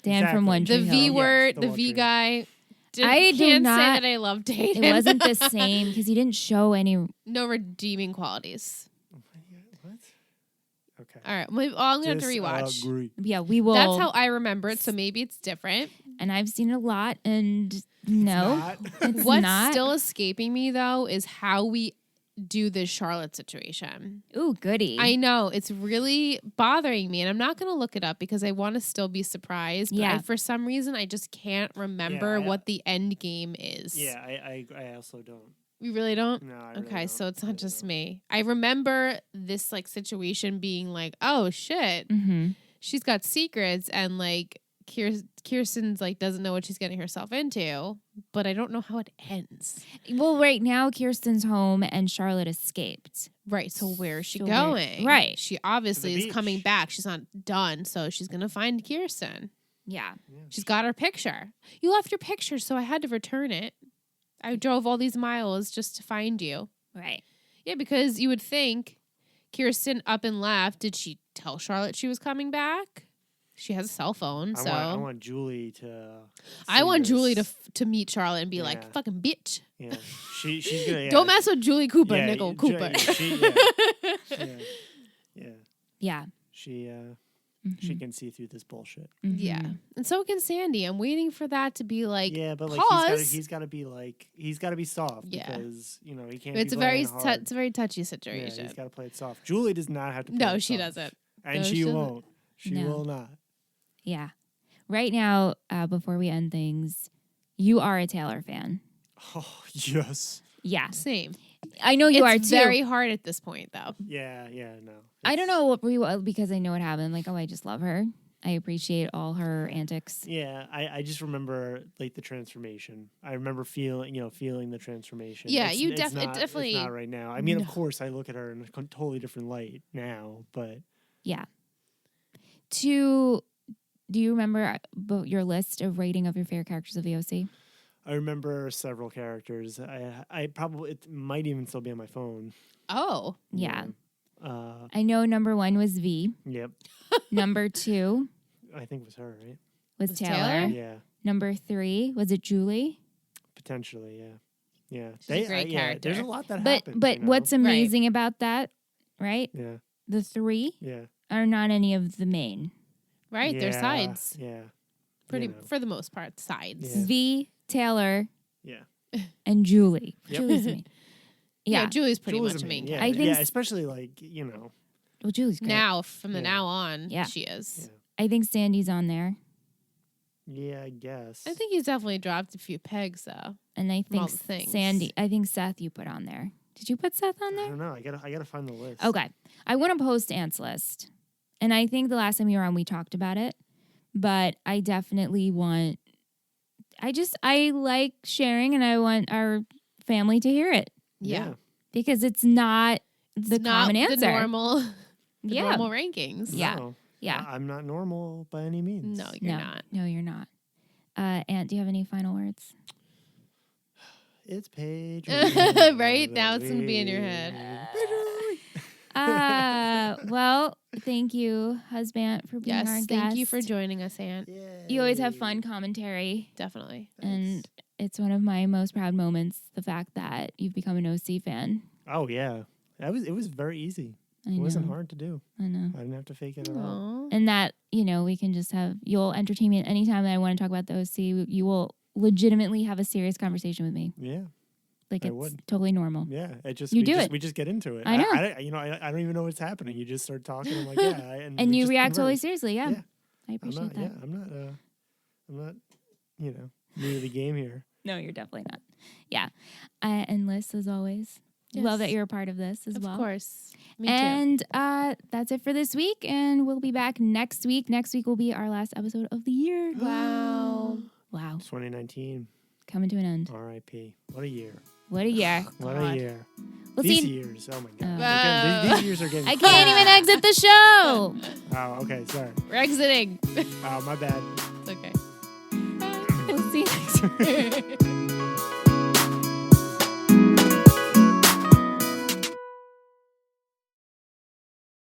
Dan from Exactly. One The Tree V Hill. word, the the One V Tree. guy. I do Can't say not- that I love to hate It him. wasn't the same because he didn't show any. No redeeming qualities. What? Okay. All right. Well, I'm going to have to rewatch. Disagree. Yeah, we will. That's how I remember it, so maybe it's different. And I've seen it a lot, and no, Not. it's What's not. still escaping me, though, is how we do this Charlotte situation. Ooh, goody. I know. It's really bothering me, and I'm not going to look it up because I want to still be surprised. But Yeah. for some reason, I just can't remember Yeah, what the end game is. Yeah, I also don't. You really don't? No, I really Okay, don't. so it's I not really just don't. me. I remember this like situation being like, oh shit, Mm-hmm. she's got secrets, and like Kirsten's like doesn't know what she's getting herself into, but I don't know how it ends. Well, right now, Kirsten's home and Charlotte escaped. Right, so where is she So where- going? right. She obviously is beach. coming back. She's not done, so she's gonna find Kirsten. Yeah. She's got her picture. You left your picture, so I had to return it. I drove all these miles just to find you. Right. Yeah, because you would think Kirsten up and left. Did she tell Charlotte she was coming back? She has a cell phone, so I want Julie to. I see want Julie this. to meet Charlotte and be Yeah. like, "Fucking bitch, Yeah, she's gonna. Yeah, don't mess with Julie Cooper, yeah, Nicole Ju- Cooper." Yeah. Yeah. She Mhm. can see through this bullshit. Mhm. Yeah, and so can Sandy. I'm waiting for that to be like, Yeah, but like pause. he's got to be like he's got to be soft Yeah. because you know he can't. It's be a very playing hard. it's a very touchy Yeah, situation. he's got to play it soft. Julie does not have to. Play No, it she soft. doesn't. and No, she she doesn't. won't. She No. will not. Yeah. Right now, before we end things, you are a Taylor fan. Oh yes. Yeah. Same. I know you It's are too. very hard at this point, though. Yeah. No. I don't It's- know what because I know what happened. Like, oh, I just love her. I appreciate all her antics. Yeah, I just remember like the transformation. I remember feeling the transformation. Yeah, It's- you it's not- definitely- It's not right now. I mean, No. of course, I look at her in a totally different light now, but Yeah. Do you remember your list of rating of your favorite characters of the OC? I remember several characters. I probably it might even still be on my phone. Oh, Yeah. Yeah. I know number 1 was V. Yep. Number 2 I think it was her, right? was Was Taylor. Taylor? Yeah. Number 3 was it Julie? Potentially, yeah. Yeah. She's a great yeah, character. there's a lot that But happens. but you know? what's amazing about that, right? Yeah. The 3 Yeah. are not any of the main. right. They're Yeah, sides. Yeah. Pretty know. for the most part, sides. Yeah. V, Taylor, Yeah. and Julie. Yep. Julie's the main. Yeah, Yeah. Julie's pretty Julie's much a main yeah, character. I think yeah, s- especially like, you know. Well, Julie's great. Now, from the Yeah. now on, Yeah. she is. I think Sandy's on there. Yeah, I guess. I think he's definitely dropped a few pegs, though. And I From all think the things. Sandy, I think Seth you put on there. Did you put Seth on I there? don't know. I gotta find the list. Okay. I want to post Ant's list. And I think the last time you were on, we talked about it. But I definitely want, I like sharing and I want our family to hear it Yeah. because it's not the It's not common answer. The normal, yeah. normal rankings. Yeah. No, Yeah. I'm not normal by any means. No, you're no, not. No, you're not. Ant, do you have any final words? It's Paige. Right? Now it's gonna be in your head. Well, thank you, husband, for being our Yes, guest. thank you for joining us, Aunt. You always have fun commentary, Definitely. and it's one of my most proud moments. The fact that you've become an OC fan. Oh yeah, it was very easy. I It wasn't know. hard to do. I know. I didn't have to fake it at all. Aw. And that, we can just have, you'll entertain me at any time that I want to talk about the OC. You will legitimately have a serious conversation with me. Yeah, Like I it's would. totally normal. yeah. It just You we do just, it. We just get into it. I know. I don't even know what's happening. You just start talking. I'm like, yeah, and And we you just react totally converse. seriously. Yeah. Yeah. I I'm appreciate not. that. Yeah, I'm not. New to the game here. No, you're definitely not. Yeah. And Liz, as always, Love that you're a part of this as well. Of course. Me too. And that's it for this week. And we'll be back next week. Next week will be our last episode of the year. Wow. Wow. 2019. Coming to an end. R.I.P. What a year. What a year. What God. a year. We'll These see. years. Oh my God. Oh. These years are getting. I can't even exit the show. Oh, okay. Sorry. We're exiting. Oh, my bad. It's okay. We'll see you next week.